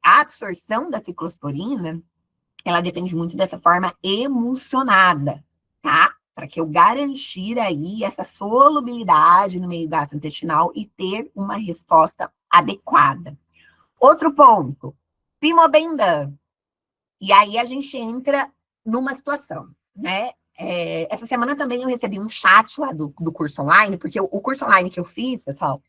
A absorção da ciclosporina, ela depende muito dessa forma emulsionada, tá? Para que eu garantir aí essa solubilidade no meio gastrointestinal e ter uma resposta adequada. Outro ponto, Pimobendan. E aí a gente entra numa situação, né? Essa semana também eu recebi um chat lá do curso online, porque o curso online que eu fiz, pessoal,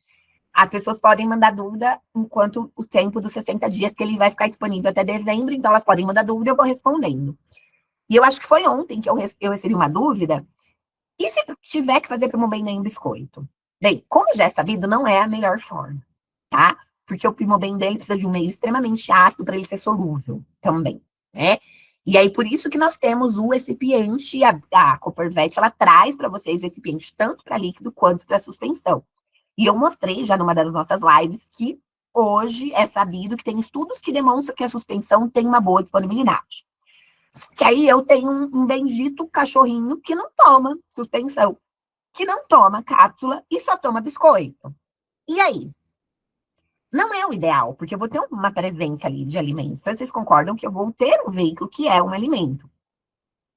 As pessoas podem mandar dúvida enquanto o tempo dos 60 dias que ele vai ficar disponível até dezembro, então elas podem mandar dúvida e eu vou respondendo. E eu acho que foi ontem que eu recebi uma dúvida. E se tiver que fazer Primoben em biscoito? Bem, como já é sabido, não é a melhor forma, tá? Porque o Primoben dele precisa de um meio extremamente ácido para ele ser solúvel também, né? E aí, por isso que nós temos o recipiente, a Coppervet, ela traz para vocês o recipiente tanto para líquido quanto para suspensão. E eu mostrei já numa das nossas lives que hoje é sabido que tem estudos que demonstram que a suspensão tem uma boa disponibilidade. Só que aí eu tenho um bendito cachorrinho que não toma suspensão, que não toma cápsula e só toma biscoito. E aí? Não é o ideal, porque eu vou ter uma presença ali de alimentos. Vocês concordam que eu vou ter um veículo que é um alimento?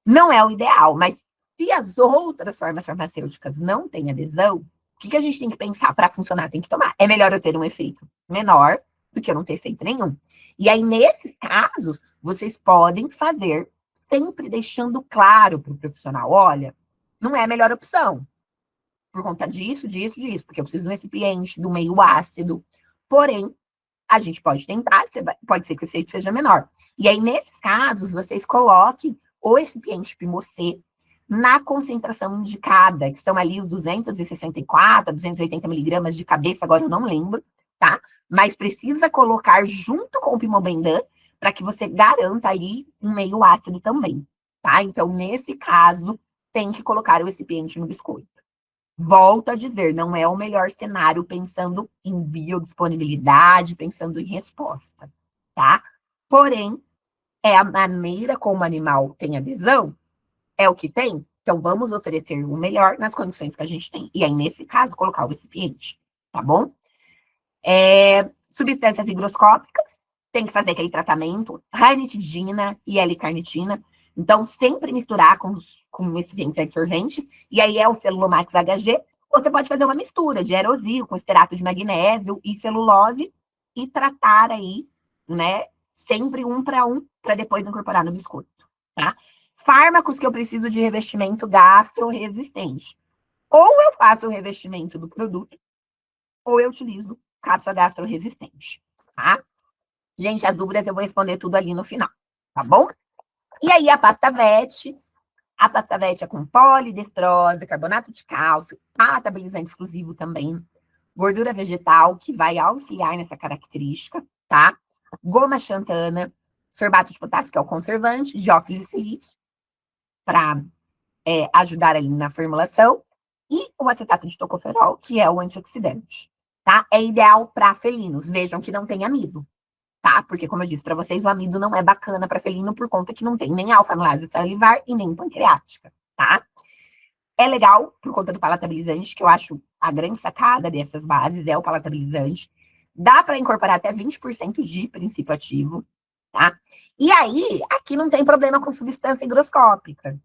Não é o ideal, mas se as outras formas farmacêuticas não têm adesão, o que a gente tem que pensar para funcionar? Tem que tomar. É melhor eu ter um efeito menor do que eu não ter efeito nenhum. E aí, nesses casos, vocês podem fazer, sempre deixando claro para o profissional: olha, não é a melhor opção, por conta disso, porque eu preciso de um recipiente, do meio ácido. Porém, a gente pode tentar, pode ser que o efeito seja menor. E aí, nesses casos, vocês coloquem o recipiente Pimocê na concentração indicada, que são ali os 264, 280 miligramas de cabeça, agora eu não lembro, tá? Mas precisa colocar junto com o Pimobendan para que você garanta aí um meio ácido também, tá? Então, nesse caso, tem que colocar o recipiente no biscoito. Volto a dizer, não é o melhor cenário pensando em biodisponibilidade, pensando em resposta, tá? Porém, é a maneira como o animal tem adesão, é o que tem, então vamos oferecer o melhor nas condições que a gente tem. E aí, nesse caso, colocar o recipiente, tá bom? Substâncias higroscópicas, tem que fazer aquele tratamento, ranitidina e L-carnitina. Então, sempre misturar com recipientes absorventes, e aí é o Celulomax HG. Você pode fazer uma mistura de aerosil com esterato de magnésio e celulose e tratar aí, né, sempre um para depois incorporar no biscoito, tá? Fármacos que eu preciso de revestimento gastro-resistente. Ou eu faço o revestimento do produto, ou eu utilizo cápsula gastro-resistente, tá? Gente, as dúvidas eu vou responder tudo ali no final, tá bom? E aí, a pasta VET é com polidestrose, carbonato de cálcio, patabilizante exclusivo também, gordura vegetal, que vai auxiliar nessa característica, tá? Goma xantana, sorbato de potássio, que é o conservante, dióxido de silício, para ajudar ali na formulação, e o acetato de tocoferol, que é o antioxidante, tá? É ideal para felinos, vejam que não tem amido, tá? Porque, como eu disse para vocês, o amido não é bacana para felino por conta que não tem nem alfa-amilase salivar e nem pancreática, tá? É legal por conta do palatabilizante, que eu acho a grande sacada dessas bases é o palatabilizante. Dá para incorporar até 20% de princípio ativo, tá? E aí, aqui não tem problema com substância higroscópica,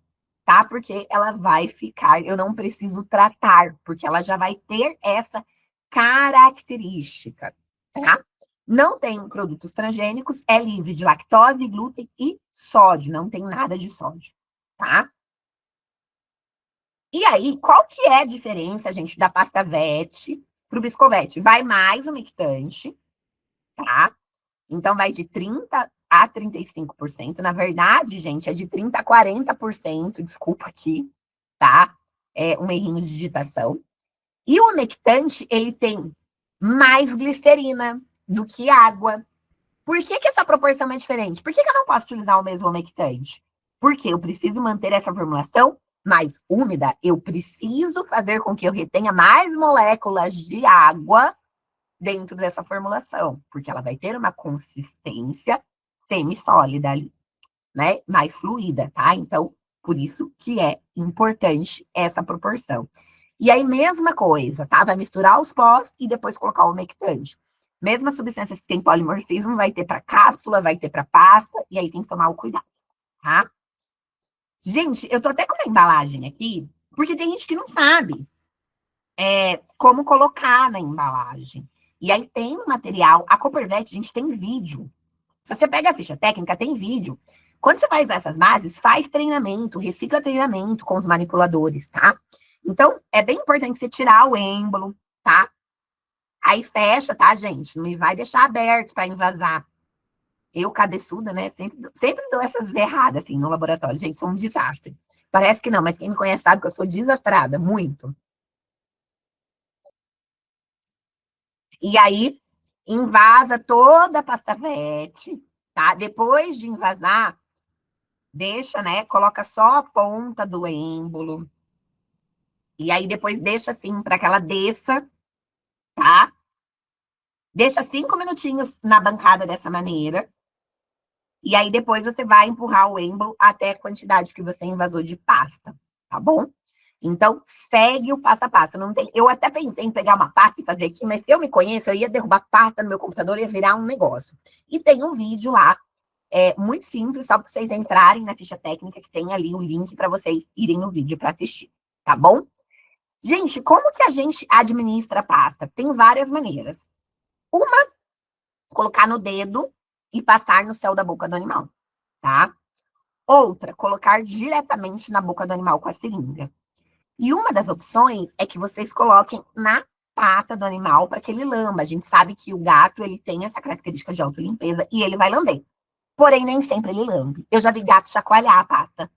tá? Porque ela vai ficar, eu não preciso tratar, porque ela já vai ter essa característica, tá? Não tem produtos transgênicos, é livre de lactose, glúten e sódio, não tem nada de sódio, tá? E aí, qual que é a diferença, gente, da pasta VET para o Biscovete? Vai mais umectante, tá? Então, vai de 30% a 35%. Na verdade, gente, é de 30% a 40%, desculpa aqui, tá? É um errinho de digitação. E o umectante, ele tem mais glicerina do que água. Por que essa proporção é diferente? Por que eu não posso utilizar o mesmo umectante? Porque eu preciso manter essa formulação mais úmida, eu preciso fazer com que eu retenha mais moléculas de água dentro dessa formulação, porque ela vai ter uma consistência semissólida ali, né? Mais fluida, tá? Então, por isso que é importante essa proporção. E aí, mesma coisa, tá? Vai misturar os pós e depois colocar o umectante. Mesma substância que tem polimorfismo, vai ter para cápsula, vai ter para pasta, e aí tem que tomar o cuidado, tá? Gente, eu tô até com a embalagem aqui, porque tem gente que não sabe como colocar na embalagem. E aí tem um material, a Coppervet, gente, tem vídeo. Se você pega a ficha técnica, tem vídeo. Quando você vai usar essas bases, faz treinamento, recicla treinamento com os manipuladores, tá? Então, é bem importante você tirar o êmbolo, tá? Aí fecha, tá, gente? Não me vai deixar aberto para invasar. Eu, cabeçuda, né? Sempre dou essas erradas, assim, no laboratório. Gente, sou um desastre. Parece que não, mas quem me conhece sabe que eu sou desastrada, muito. E aí, invasa toda a pasta-vete, tá? Depois de invasar, deixa, né? Coloca só a ponta do êmbolo. E aí, depois deixa assim, para que ela desça, tá? Deixa 5 minutinhos na bancada dessa maneira. E aí, depois você vai empurrar o êmbolo até a quantidade que você invasou de pasta, tá bom? Então, segue o passo a passo. Não tem... Eu até pensei em pegar uma pasta e fazer aqui, mas se eu me conheço, eu ia derrubar pasta no meu computador e ia virar um negócio. E tem um vídeo lá, muito simples, só para vocês entrarem na ficha técnica, que tem ali o link para vocês irem no vídeo para assistir, tá bom? Gente, como que a gente administra a pasta? Tem várias maneiras. Uma, colocar no dedo e passar no céu da boca do animal, tá? Outra, colocar diretamente na boca do animal com a seringa. E uma das opções é que vocês coloquem na pata do animal para que ele lamba. A gente sabe que o gato ele tem essa característica de autolimpeza e ele vai lamber. Porém, nem sempre ele lambe. Eu já vi gato chacoalhar a pata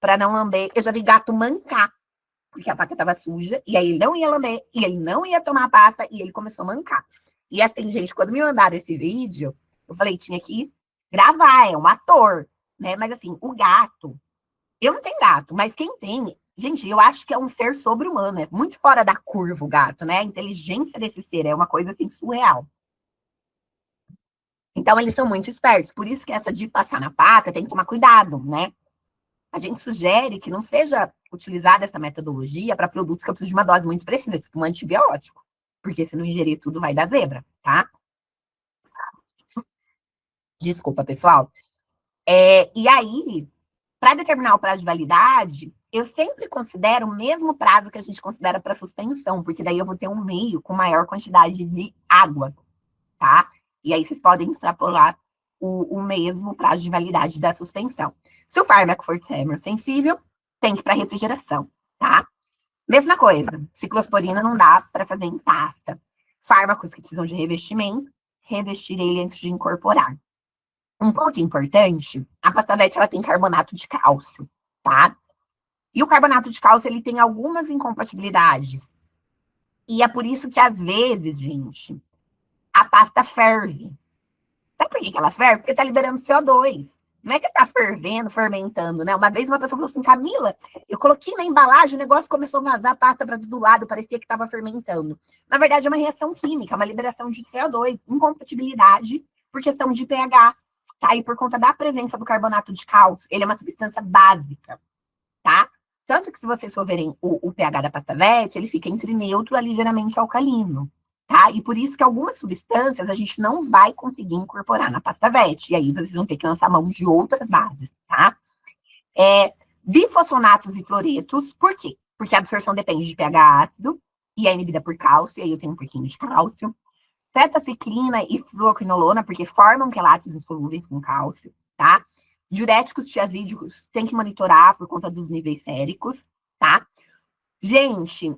para não lamber. Eu já vi gato mancar, porque a pata estava suja, e aí ele não ia lamber, e ele não ia tomar a pasta, e ele começou a mancar. E assim, gente, quando me mandaram esse vídeo, eu falei, tinha que gravar, é um ator, né? Mas assim, o gato, eu não tenho gato, mas quem tem, gente, eu acho que é um ser sobre-humano, é muito fora da curva o gato, né? A inteligência desse ser é uma coisa assim surreal. Então, eles são muito espertos, por isso que essa de passar na pata tem que tomar cuidado, né? A gente sugere que não seja utilizada essa metodologia para produtos que eu preciso de uma dose muito precisa, tipo um antibiótico, porque se não ingerir tudo vai dar zebra, tá? Desculpa, pessoal. E aí, para determinar o prazo de validade, eu sempre considero o mesmo prazo que a gente considera para suspensão, porque daí eu vou ter um meio com maior quantidade de água, tá? E aí vocês podem extrapolar o mesmo prazo de validade da suspensão. Se o fármaco for sensível, tem que ir para refrigeração, tá? Mesma coisa, ciclosporina não dá para fazer em pasta. Fármacos que precisam de revestimento, revestir ele antes de incorporar. Um ponto importante, a pasta-vete ela tem carbonato de cálcio, tá? E o carbonato de cálcio ele tem algumas incompatibilidades. E é por isso que às vezes, gente, a pasta ferve. Sabe por que ela ferve? Porque tá liberando CO2. Não é que tá fervendo, fermentando, né? Uma vez uma pessoa falou assim, Camila, eu coloquei na embalagem, o negócio começou a vazar a pasta para todo lado, parecia que estava fermentando. Na verdade, é uma reação química, uma liberação de CO2, incompatibilidade por questão de pH, tá? E por conta da presença do carbonato de cálcio, ele é uma substância básica, tá? Tanto que se vocês for verem o pH da pasta VET, ele fica entre neutro a ligeiramente alcalino. Tá? E por isso que algumas substâncias a gente não vai conseguir incorporar na pasta VET. E aí vocês vão ter que lançar mão de outras bases, tá? Bifosfonatos e fluoretos, por quê? Porque a absorção depende de pH ácido e é inibida por cálcio, e aí eu tenho um pouquinho de cálcio. Tetraciclina e fluoquinolona, porque formam quelatos insolúveis com cálcio, tá? Diuréticos tiazídicos tem que monitorar por conta dos níveis séricos, tá? Gente,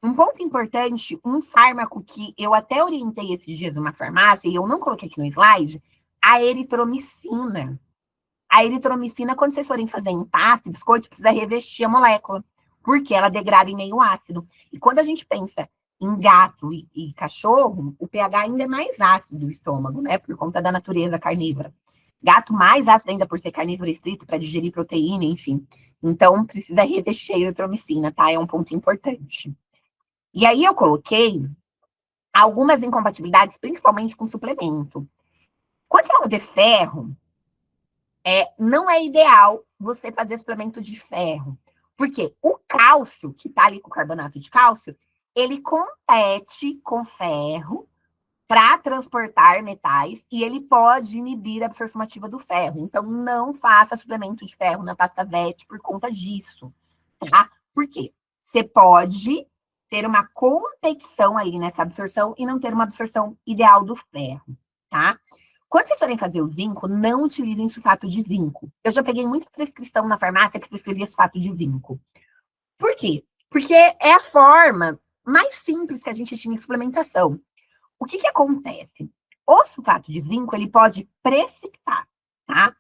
um ponto importante, um fármaco que eu até orientei esses dias numa farmácia, e eu não coloquei aqui no slide, a eritromicina. A eritromicina, quando vocês forem fazer em pasta, biscoito, precisa revestir a molécula, porque ela degrada em meio ácido. E quando a gente pensa em gato e cachorro, o pH ainda é mais ácido do estômago, né? Por conta da natureza carnívora. Gato mais ácido ainda por ser carnívoro estrito, para digerir proteína, enfim. Então, precisa revestir a eritromicina, tá? É um ponto importante. E aí eu coloquei algumas incompatibilidades, principalmente com suplemento. Quando fala de ferro, não é ideal você fazer suplemento de ferro. Porque o cálcio, que está ali com o carbonato de cálcio, ele compete com ferro para transportar metais e ele pode inibir a absorção ativa do ferro. Então, não faça suplemento de ferro na pasta VET por conta disso, tá? Por quê? Você pode ter uma competição aí nessa absorção e não ter uma absorção ideal do ferro, tá? Quando vocês forem fazer o zinco, não utilizem sulfato de zinco. Eu já peguei muita prescrição na farmácia que prescrevia sulfato de zinco. Por quê? Porque é a forma mais simples que a gente tinha em suplementação. O que acontece? O sulfato de zinco, ele pode precipitar, tá?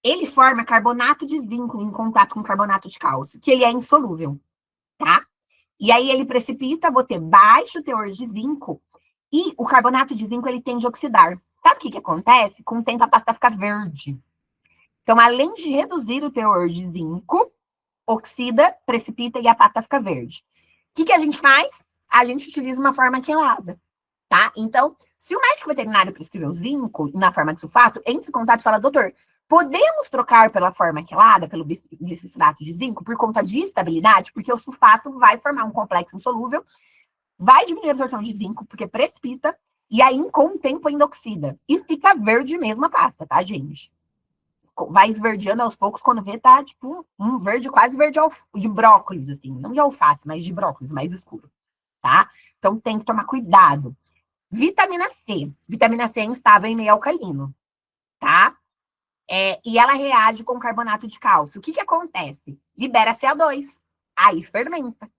Ele forma carbonato de zinco em contato com carbonato de cálcio, que ele é insolúvel, tá? E aí ele precipita, vou ter baixo teor de zinco, e o carbonato de zinco, ele tende a oxidar. Sabe o que acontece? Com o tempo a pasta fica verde. Então, além de reduzir o teor de zinco, oxida, precipita e a pasta fica verde. O que a gente faz? A gente utiliza uma forma quelada, tá? Então, se o médico veterinário prescreveu zinco na forma de sulfato, entre em contato e fala, doutor, podemos trocar pela forma quelada, pelo glicicilato de zinco, por conta de estabilidade, porque o sulfato vai formar um complexo insolúvel, vai diminuir a absorção de zinco, porque precipita, e aí, com o tempo, ainda oxida. E fica verde mesmo a pasta, tá, gente? Vai esverdeando aos poucos, quando vê, tá, tipo, um verde, quase verde de brócolis, assim. Não de alface, mas de brócolis, mais escuro, tá? Então, tem que tomar cuidado. Vitamina C. Vitamina C é instável em meio alcalino, tá? E ela reage com carbonato de cálcio. O que acontece? Libera CO2. Aí fermenta.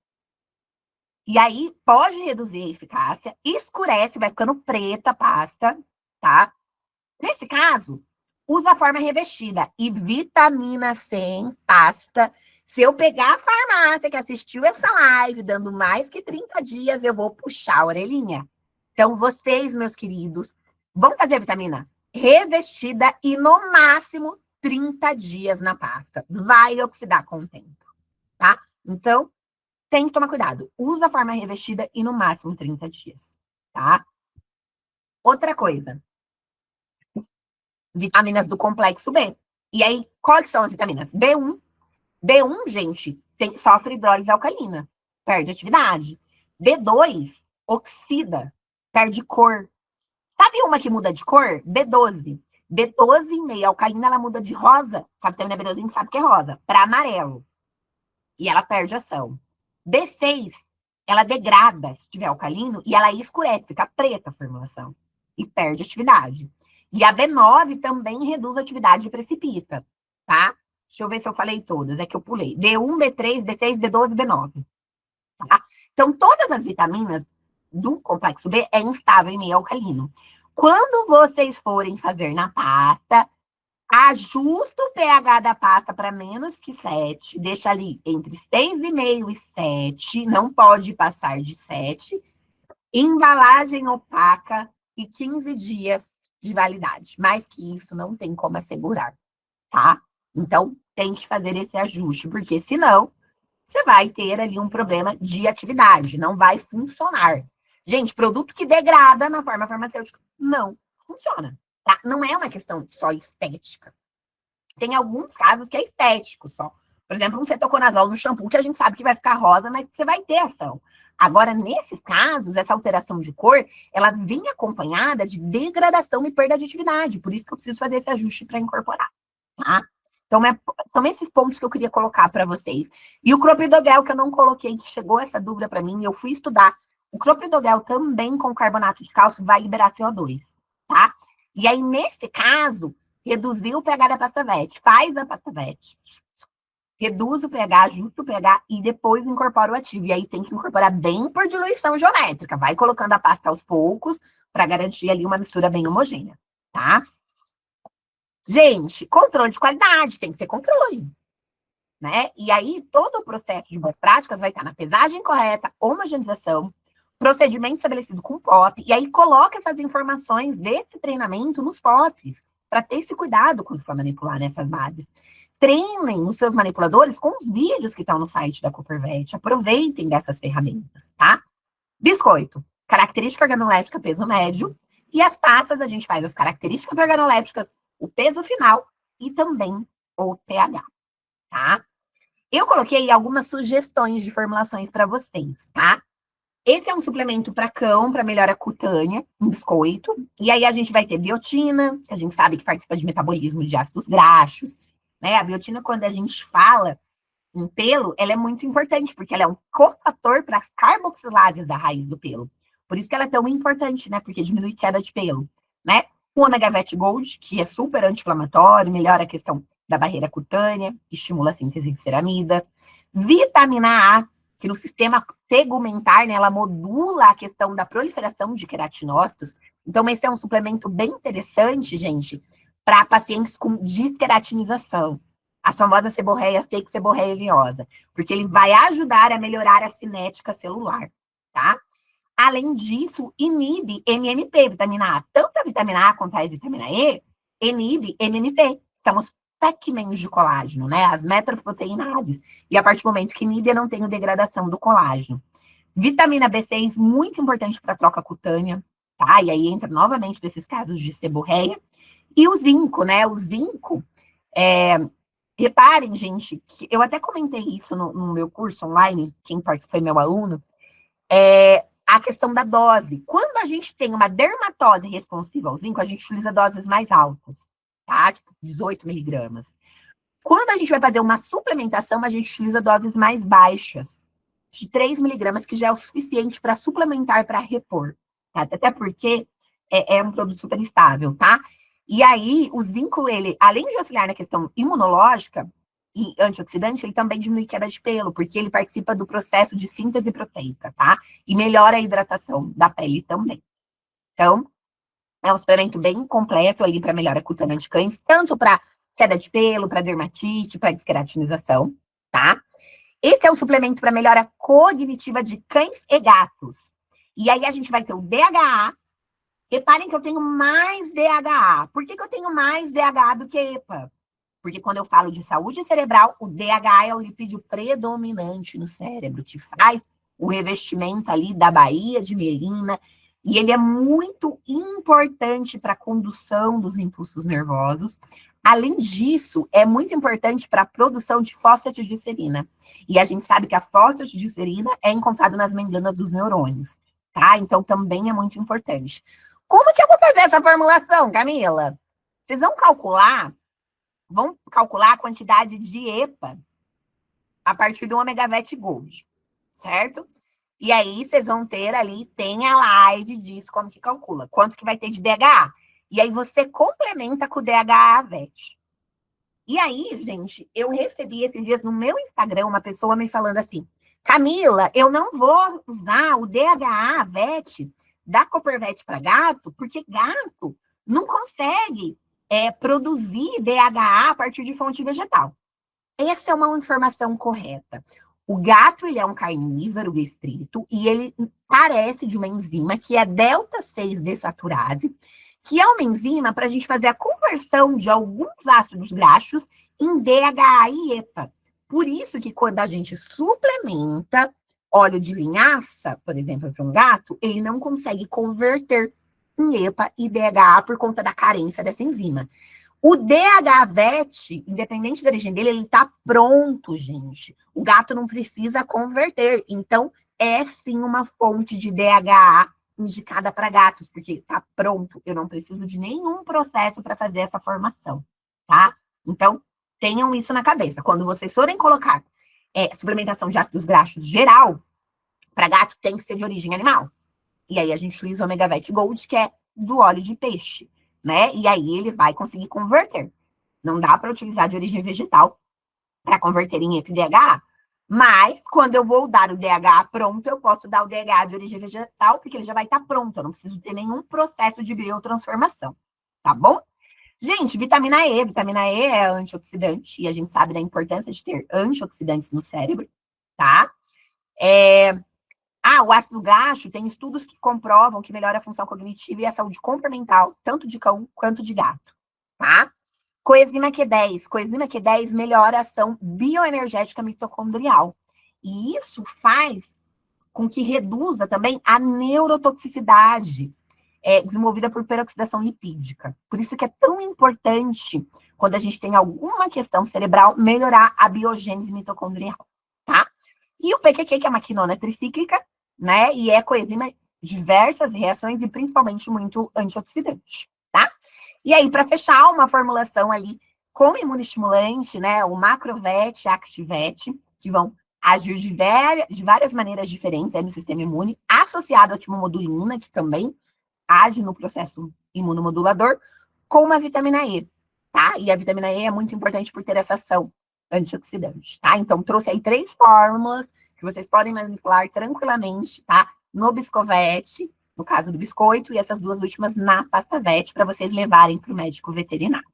E aí pode reduzir a eficácia, escurece, vai ficando preta a pasta, tá? Nesse caso, usa a forma revestida. E vitamina C em pasta. Se eu pegar a farmácia que assistiu essa live, dando mais que 30 dias, eu vou puxar a orelhinha. Então, vocês, meus queridos, vão fazer a vitamina revestida e, no máximo, 30 dias na pasta. Vai oxidar com o tempo, tá? Então, tem que tomar cuidado. Usa a forma revestida e, no máximo, 30 dias, tá? Outra coisa. Vitaminas do complexo B. E aí, quais são as vitaminas? B1. B1, gente, sofre hidrólise alcalina. Perde atividade. B2, oxida. Perde cor. Sabe uma que muda de cor? B12. B12 em meia alcalina, ela muda de rosa. A vitamina B12 a gente sabe que é rosa. Para amarelo. E ela perde ação. B6, ela degrada, se tiver alcalino, e ela escurece, fica preta a formulação. E perde atividade. E a B9 também reduz a atividade e precipita, tá? Deixa eu ver se eu falei todas, é que eu pulei. B1, B3, B6, B12, B9. Tá? Então, todas as vitaminas do complexo B é instável em meio alcalino. Quando vocês forem fazer na pasta, ajusta o pH da pasta para menos que 7, deixa ali entre 6,5 e 7, não pode passar de 7. Embalagem opaca e 15 dias de validade. Mais que isso, não tem como assegurar, tá? Então, tem que fazer esse ajuste, porque senão você vai ter ali um problema de atividade, não vai funcionar. Gente, produto que degrada na forma farmacêutica não funciona, tá? Não é uma questão só estética. Tem alguns casos que é estético só. Por exemplo, um cetoconazol no shampoo, que a gente sabe que vai ficar rosa, mas você vai ter ação. Agora, nesses casos, essa alteração de cor, ela vem acompanhada de degradação e perda de atividade. Por isso que eu preciso fazer esse ajuste para incorporar, tá? Então, são esses pontos que eu queria colocar para vocês. E o clopidogrel, que eu não coloquei, que chegou essa dúvida para mim, eu fui estudar. O clopidogrel também com carbonato de cálcio vai liberar CO2, tá? E aí, nesse caso, reduzir o pH da pasta VET. Faz a pasta VET. Reduz o pH, ajusta o pH e depois incorpora o ativo. E aí tem que incorporar bem por diluição geométrica. Vai colocando a pasta aos poucos para garantir ali uma mistura bem homogênea, tá? Gente, controle de qualidade, tem que ter controle, né? E aí, todo o processo de boas práticas vai estar na pesagem correta, homogeneização, procedimento estabelecido com POP, e aí coloca essas informações desse treinamento nos POPs, para ter esse cuidado quando for manipular nessas bases. Treinem os seus manipuladores com os vídeos que estão no site da Coopervet, aproveitem dessas ferramentas, tá? Biscoito, característica organoléptica, peso médio, e as pastas a gente faz as características organolépticas, o peso final e também o pH, tá? Eu coloquei algumas sugestões de formulações para vocês, tá? Esse é um suplemento para cão, para melhora cutânea, um biscoito. E aí a gente vai ter biotina, que a gente sabe que participa de metabolismo de ácidos graxos, né? A biotina, quando a gente fala em pelo, ela é muito importante, porque ela é um cofator para as carboxilases da raiz do pelo. Por isso que ela é tão importante, né? Porque diminui queda de pelo, né? O ômega VET Gold, que é super anti-inflamatório, melhora a questão da barreira cutânea, estimula a síntese de ceramidas. Vitamina A, que no sistema tegumentar, né, ela modula a questão da proliferação de queratinócitos. Então, esse é um suplemento bem interessante, gente, para pacientes com desqueratinização. A famosa seborreia fake, seborreia oleosa, porque ele vai ajudar a melhorar a cinética celular, tá? Além disso, inibe MMP, vitamina A. Tanto a vitamina A quanto a vitamina E inibe MMP. São os Pac-Mans de colágeno, né? As metroproteinases. E a partir do momento que inibe, eu não tenho degradação do colágeno. Vitamina B6, muito importante para a troca cutânea, tá? E aí entra novamente para esses casos de seborreia. E o zinco, né? O zinco, reparem, gente, que eu até comentei isso no meu curso online, quem foi meu aluno, a questão da dose. Quando a gente tem uma dermatose responsiva ao zinco, a gente utiliza doses mais altas, tá? Tipo, 18 miligramas. Quando a gente vai fazer uma suplementação, a gente utiliza doses mais baixas, de 3 miligramas, que já é o suficiente para suplementar, para repor, tá? Até porque é um produto super estável, tá? E aí, o zinco, ele, além de auxiliar na questão imunológica e antioxidante, ele também diminui queda de pelo, porque ele participa do processo de síntese proteica, tá? E melhora a hidratação da pele também. Então, é um suplemento bem completo ali para melhora cutânea de cães, tanto para queda de pelo, para dermatite, para desqueratinização, tá? Esse é um suplemento para melhora cognitiva de cães e gatos. E aí a gente vai ter o DHA. Reparem que eu tenho mais DHA. Por que eu tenho mais DHA do que EPA? Porque quando eu falo de saúde cerebral, o DHA é o lipídio predominante no cérebro, que faz o revestimento ali da baía de mielina, e ele é muito importante para a condução dos impulsos nervosos. Além disso, é muito importante para a produção de fosfatidicerina. E a gente sabe que a fosfatidicerina é encontrada nas membranas dos neurônios, tá? Então, também é muito importante. Como que eu vou fazer essa formulação, Camila? Vocês vão calcular a quantidade de EPA a partir do Omega Vet Gold, certo? E aí vocês vão ter ali, tem a live disso, como que calcula, quanto que vai ter de DHA. E aí você complementa com o DHA Vet. E aí, gente, eu recebi esses dias no meu Instagram uma pessoa me falando assim, Camila, eu não vou usar o DHA Vet da Coppervet para gato, porque gato não consegue produzir DHA a partir de fonte vegetal. Essa é uma informação correta. O gato, ele é um carnívoro restrito e ele carece de uma enzima que é delta-6 desaturase, que é uma enzima para a gente fazer a conversão de alguns ácidos graxos em DHA e EPA. Por isso que quando a gente suplementa óleo de linhaça, por exemplo, para um gato, ele não consegue converter em EPA e DHA por conta da carência dessa enzima. O DHA Vet, independente da origem dele, ele está pronto, gente. O gato não precisa converter. Então, é sim uma fonte de DHA indicada para gatos, porque está pronto. Eu não preciso de nenhum processo para fazer essa formação, tá? Então, tenham isso na cabeça. Quando vocês forem colocar suplementação de ácidos graxos geral, para gato tem que ser de origem animal. E aí a gente utiliza o Omega Vet Gold, que é do óleo de peixe, né? E aí ele vai conseguir converter. Não dá para utilizar de origem vegetal para converter em EPA-DHA. Mas, quando eu vou dar o DHA pronto, eu posso dar o DHA de origem vegetal, porque ele já vai estar pronto. Eu não preciso ter nenhum processo de biotransformação, tá bom? Gente, vitamina E. Vitamina E é antioxidante, e a gente sabe da importância de ter antioxidantes no cérebro, tá? O ácido graxo, tem estudos que comprovam que melhora a função cognitiva e a saúde comportamental, tanto de cão quanto de gato, tá? Coenzima Q10. Coenzima Q10 melhora a ação bioenergética mitocondrial. E isso faz com que reduza também a neurotoxicidade desenvolvida por peroxidação lipídica. Por isso que é tão importante, quando a gente tem alguma questão cerebral, melhorar a biogênese mitocondrial, tá? E o PQQ, que é uma quinona tricíclica, né? E é coenzima diversas reações e principalmente muito antioxidante, tá? E aí, para fechar, uma formulação ali com imunoestimulante, né? O Macrovet, Activet, que vão agir de várias maneiras diferentes no sistema imune, associado à timomodulina, que também age no processo imunomodulador, com uma vitamina E, tá? E a vitamina E é muito importante por ter essa ação antioxidante, tá? Então, trouxe aí 3 fórmulas que vocês podem manipular tranquilamente, tá? No Biscovete, no caso do biscoito, e essas duas últimas na Pastavete, para vocês levarem para o médico veterinário.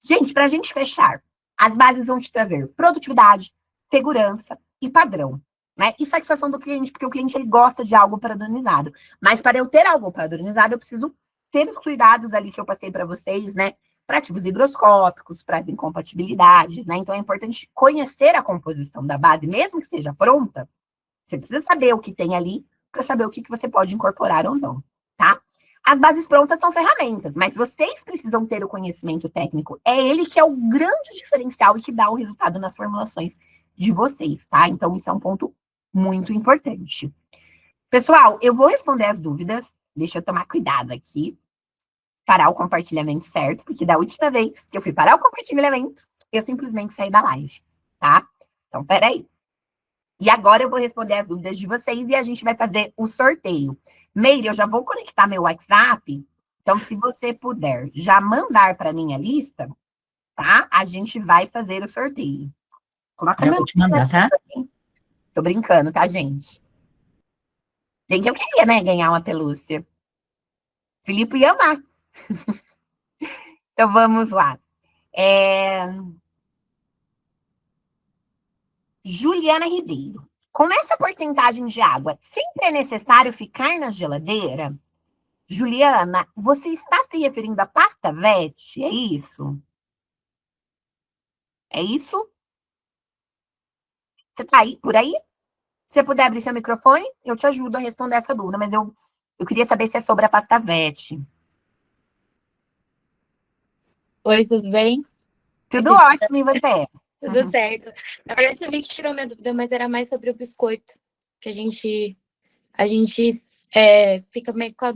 Gente, para a gente fechar, as bases vão te trazer produtividade, segurança e padrão, né? E satisfação do cliente, porque o cliente ele gosta de algo padronizado. Mas para eu ter algo padronizado, eu preciso ter os cuidados ali que eu passei para vocês, né? Para ativos higroscópicos, para incompatibilidades, né? Então é importante conhecer a composição da base, mesmo que seja pronta. Você precisa saber o que tem ali para saber o que você pode incorporar ou não, tá? As bases prontas são ferramentas, mas vocês precisam ter o conhecimento técnico. É ele que é o grande diferencial e que dá o resultado nas formulações de vocês, tá? Então, isso é um ponto muito importante. Pessoal, eu vou responder as dúvidas. Deixa eu tomar cuidado aqui. Parar o compartilhamento certo, porque da última vez que eu fui parar o compartilhamento, eu simplesmente saí da live, tá? Então, peraí. E agora eu vou responder as dúvidas de vocês e a gente vai fazer o sorteio. Meire, eu já vou conectar meu WhatsApp. Então, se você puder já mandar para minha lista, tá? A gente vai fazer o sorteio. Coloca Eu vou te mandar, tá? Tô brincando, tá, gente? Bem que eu queria, né, ganhar uma pelúcia. Filipe ia amar. Então, vamos lá. Juliana Ribeiro. Com essa porcentagem de água, sempre é necessário ficar na geladeira? Juliana, você está se referindo à pasta VET? É isso? É isso? Você está aí, por aí? Se você puder abrir seu microfone, eu te ajudo a responder essa dúvida, mas eu queria saber se é sobre a pasta VET. Oi, tudo bem? Tudo ótimo, e você? Tudo certo. Na verdade, você meio que tirou minha dúvida, mas era mais sobre o biscoito, que a gente fica meio com a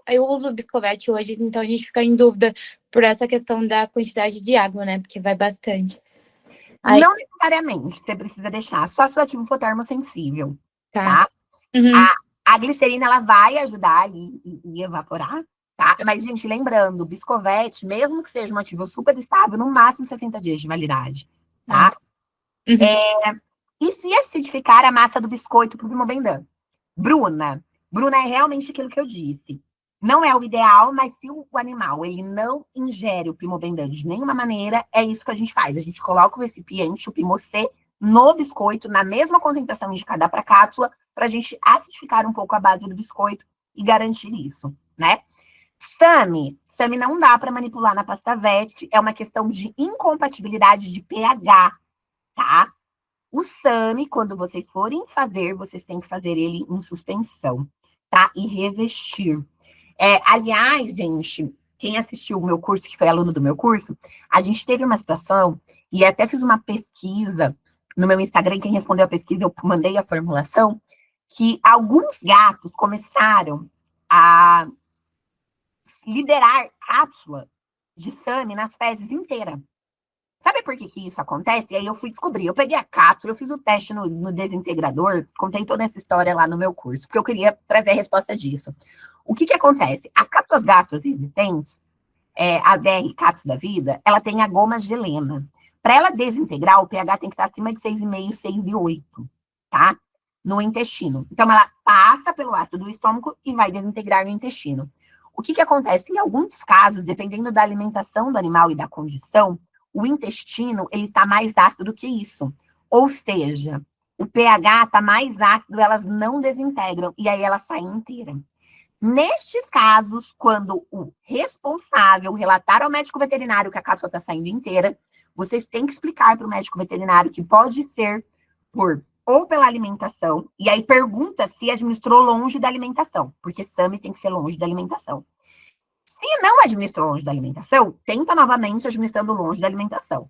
Eu uso o Biscovete hoje, então a gente fica em dúvida por essa questão da quantidade de água, né? Porque vai bastante. Aí... Não necessariamente, você precisa deixar, só se o ativo for termossensível, Tá? tá? Uhum. A glicerina, ela vai ajudar ali e evaporar, tá? Mas, gente, lembrando, o Biscovete, mesmo que seja um ativo super estável, no máximo 60 dias de validade, tá? Uhum. E se acidificar a massa do biscoito para o Primobendan? Bruna é realmente aquilo que eu disse. Não é o ideal, mas se o animal ele não ingere o Primobendan de nenhuma maneira, é isso que a gente faz. A gente coloca o recipiente, o Primocê, no biscoito, na mesma concentração indicada para a cápsula, para a gente acidificar um pouco a base do biscoito e garantir isso, né? SAMI não dá para manipular na pasta VET, é uma questão de incompatibilidade de pH, tá? O SAMI, quando vocês forem fazer, vocês têm que fazer ele em suspensão, tá? E revestir. Aliás, gente, quem assistiu o meu curso, que foi aluno do meu curso, a gente teve uma situação, e até fiz uma pesquisa no meu Instagram, quem respondeu a pesquisa, eu mandei a formulação, que alguns gatos começaram a liberar cápsula de SAMI nas fezes inteiras. Sabe por que isso acontece? E aí eu fui descobrir. Eu peguei a cápsula, eu fiz o teste no desintegrador, contei toda essa história lá no meu curso, porque eu queria trazer a resposta disso. O que acontece? As cápsulas gastroresistentes, a VR cápsula da vida, ela tem a goma gelena. Para ela desintegrar, o pH tem que estar acima de 6,5, 6,8, tá? No intestino. Então, ela passa pelo ácido do estômago e vai desintegrar no intestino. O que acontece? Em alguns casos, dependendo da alimentação do animal e da condição, o intestino, ele está mais ácido do que isso. Ou seja, o pH está mais ácido, elas não desintegram, e aí ela sai inteira. Nestes casos, quando o responsável relatar ao médico veterinário que a cápsula está saindo inteira, vocês têm que explicar para o médico veterinário que pode ser ou pela alimentação, e aí pergunta se administrou longe da alimentação, porque SAMI tem que ser longe da alimentação. Se não administrou longe da alimentação, tenta novamente administrando longe da alimentação,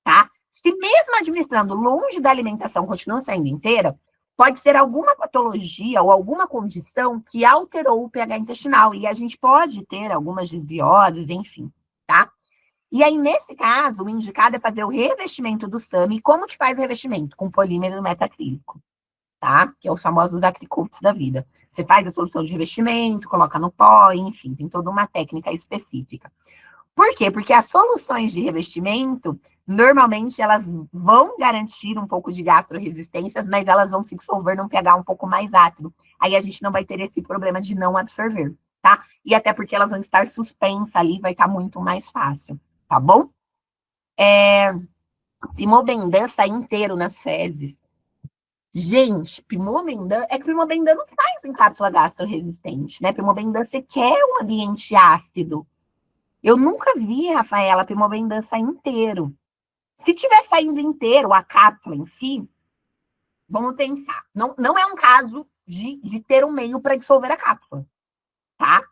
tá? Se mesmo administrando longe da alimentação continua saindo inteira, pode ser alguma patologia ou alguma condição que alterou o pH intestinal, e a gente pode ter algumas desbioses, enfim, tá? E aí, nesse caso, o indicado é fazer o revestimento do SAMI. Como que faz o revestimento? Com polímero metacrílico, tá? Que é os famosos acricultos da vida. Você faz a solução de revestimento, coloca no pó, enfim, tem toda uma técnica específica. Por quê? Porque as soluções de revestimento, normalmente, elas vão garantir um pouco de gastroresistências, mas elas vão se dissolver num pH um pouco mais ácido. Aí a gente não vai ter esse problema de não absorver, tá? E até porque elas vão estar suspensas ali, vai estar muito mais fácil, tá bom? Pimobendan sai inteiro nas fezes. Gente, Pimobendan, é que Pimobendan não faz em cápsula gastroresistente, né? Pimobendan, você quer um ambiente ácido. Eu nunca vi, Rafaela, Pimobendan sair inteiro. Se tiver saindo inteiro a cápsula em si, vamos pensar. Não é um caso de ter um meio para dissolver a cápsula, tá?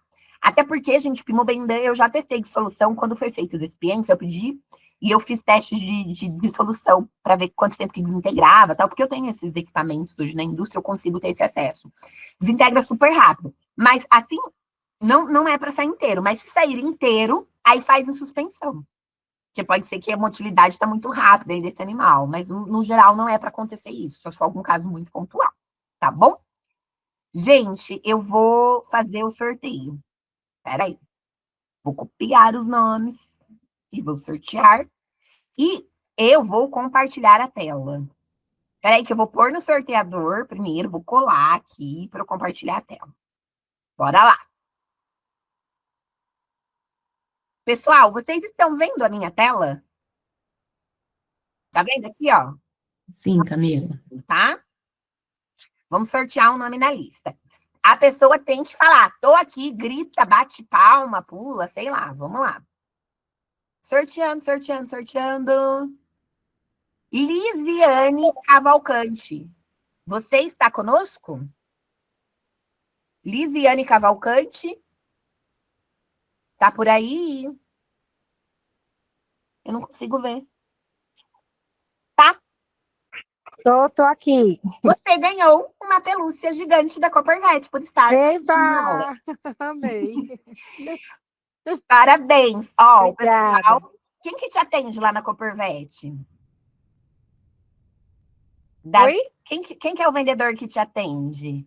Até porque, gente, Pimobendan eu já testei de solução. Quando foi feito os recipientes, eu pedi e eu fiz testes de dissolução para ver quanto tempo que desintegrava, tal, porque eu tenho esses equipamentos hoje na indústria, eu consigo ter esse acesso. Desintegra super rápido. Mas assim, não é para sair inteiro. Mas se sair inteiro, aí faz em suspensão. Porque pode ser que a motilidade está muito rápida aí desse animal, mas no geral não é para acontecer isso, só se for algum caso muito pontual, tá bom? Gente, eu vou fazer o sorteio. Peraí. Vou copiar os nomes e vou sortear. E eu vou compartilhar a tela. Peraí que eu vou pôr no sorteador primeiro, vou colar aqui para eu compartilhar a tela. Bora lá. Pessoal, vocês estão vendo a minha tela? Tá vendo aqui, ó? Sim, Camila. Tá? Vamos sortear um nome na lista. A pessoa tem que falar, tô aqui, grita, bate palma, pula, sei lá, vamos lá. Sorteando, sorteando, sorteando. Lisiane Cavalcante. Você está conosco? Lisiane Cavalcante? Tá por aí? Eu não consigo ver. Tá? Tô aqui. Você ganhou uma pelúcia gigante da Coppervet por estar assistindo a aula. Eba! Amei. Parabéns. Ó, Obrigada. pessoal, quem que te atende lá na Coppervet? Oi? Quem que é o vendedor que te atende?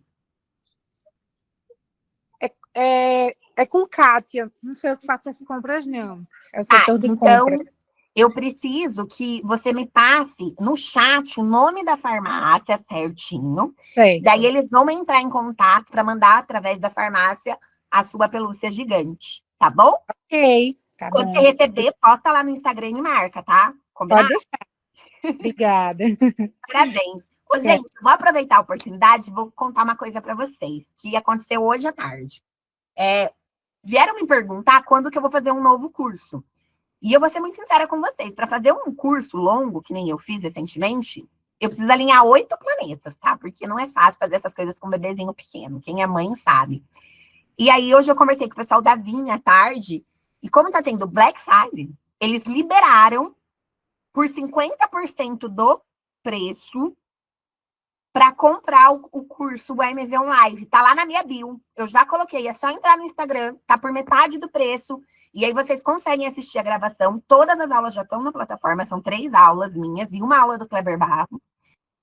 É com Kátia. Não sei o que faço essas compras, não. É o setor de então, compra. eu preciso que você me passe no chat o nome da farmácia certinho. Certo. Daí eles vão entrar em contato para mandar através da farmácia a sua pelúcia gigante, tá bom? Ok, tá Quando bom. você receber, posta lá no Instagram e me marca, tá? Combinado? Pode deixar. Obrigada. Parabéns. Ô, gente, vou aproveitar a oportunidade e vou contar uma coisa para vocês, que aconteceu hoje à tarde. Vieram me perguntar quando que eu vou fazer um novo curso. E eu vou ser muito sincera com vocês. Para fazer um curso longo, que nem eu fiz recentemente, eu preciso alinhar 8 planetas, tá? Porque não é fácil fazer essas coisas com um bebezinho pequeno. Quem é mãe sabe. E aí, hoje eu conversei com o pessoal da Vinha à tarde. E como tá tendo Black Friday, eles liberaram por 50% do preço para comprar o curso o AMV On Live. Tá lá na minha bio. Eu já coloquei. É só entrar no Instagram. Tá por metade do preço. E aí vocês conseguem assistir a gravação. Todas as aulas já estão na plataforma. São 3 aulas minhas e uma aula do Kleber Barros.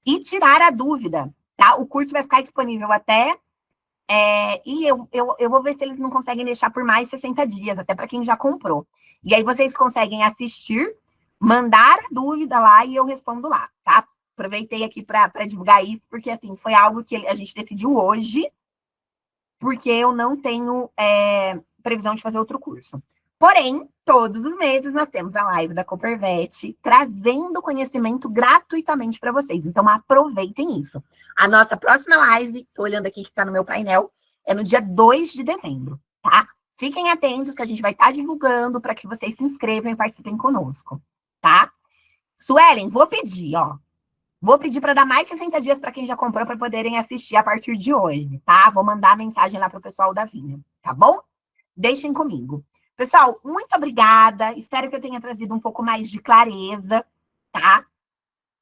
E tirar a dúvida, tá? O curso vai ficar disponível até... e eu vou ver se eles não conseguem deixar por mais 60 dias, até para quem já comprou. E aí vocês conseguem assistir, mandar a dúvida lá e eu respondo lá, tá? Aproveitei aqui para divulgar isso, porque assim, foi algo que a gente decidiu hoje, porque eu não tenho previsão de fazer outro curso. Porém, todos os meses nós temos a live da Coppervet trazendo conhecimento gratuitamente para vocês. Então, aproveitem isso. A nossa próxima live, tô olhando aqui que está no meu painel, é no dia 2 de dezembro, tá? Fiquem atentos que a gente vai estar divulgando para que vocês se inscrevam e participem conosco, tá? Suelen, vou pedir, ó. Vou pedir para dar mais 60 dias para quem já comprou para poderem assistir a partir de hoje, tá? Vou mandar a mensagem lá para o pessoal da Vinha, tá bom? Deixem comigo. Pessoal, muito obrigada. Espero que eu tenha trazido um pouco mais de clareza, tá?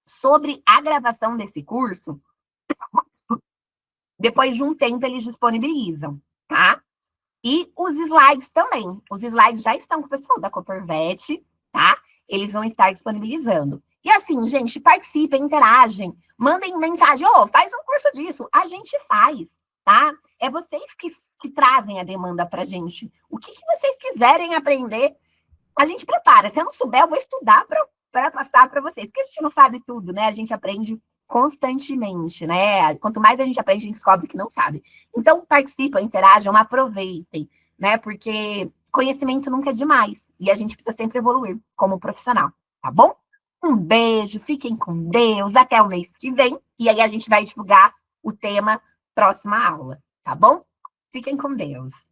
Sobre a gravação desse curso. Depois de um tempo, eles disponibilizam, tá? E os slides também. Os slides já estão com o pessoal da Coppervet, tá? Eles vão estar disponibilizando. E assim, gente, participem, interagem, mandem mensagem, faz um curso disso. A gente faz, tá? É vocês que trazem a demanda pra gente. O que vocês quiserem aprender, a gente prepara. Se eu não souber, eu vou estudar para passar para vocês. Porque a gente não sabe tudo, né? A gente aprende constantemente, né? Quanto mais a gente aprende, a gente descobre que não sabe. Então, participam, interajam, aproveitem, né? Porque conhecimento nunca é demais. E a gente precisa sempre evoluir como profissional, tá bom? Um beijo, fiquem com Deus, até o mês que vem. E aí a gente vai divulgar o tema próxima aula, tá bom? Fiquem com Deus.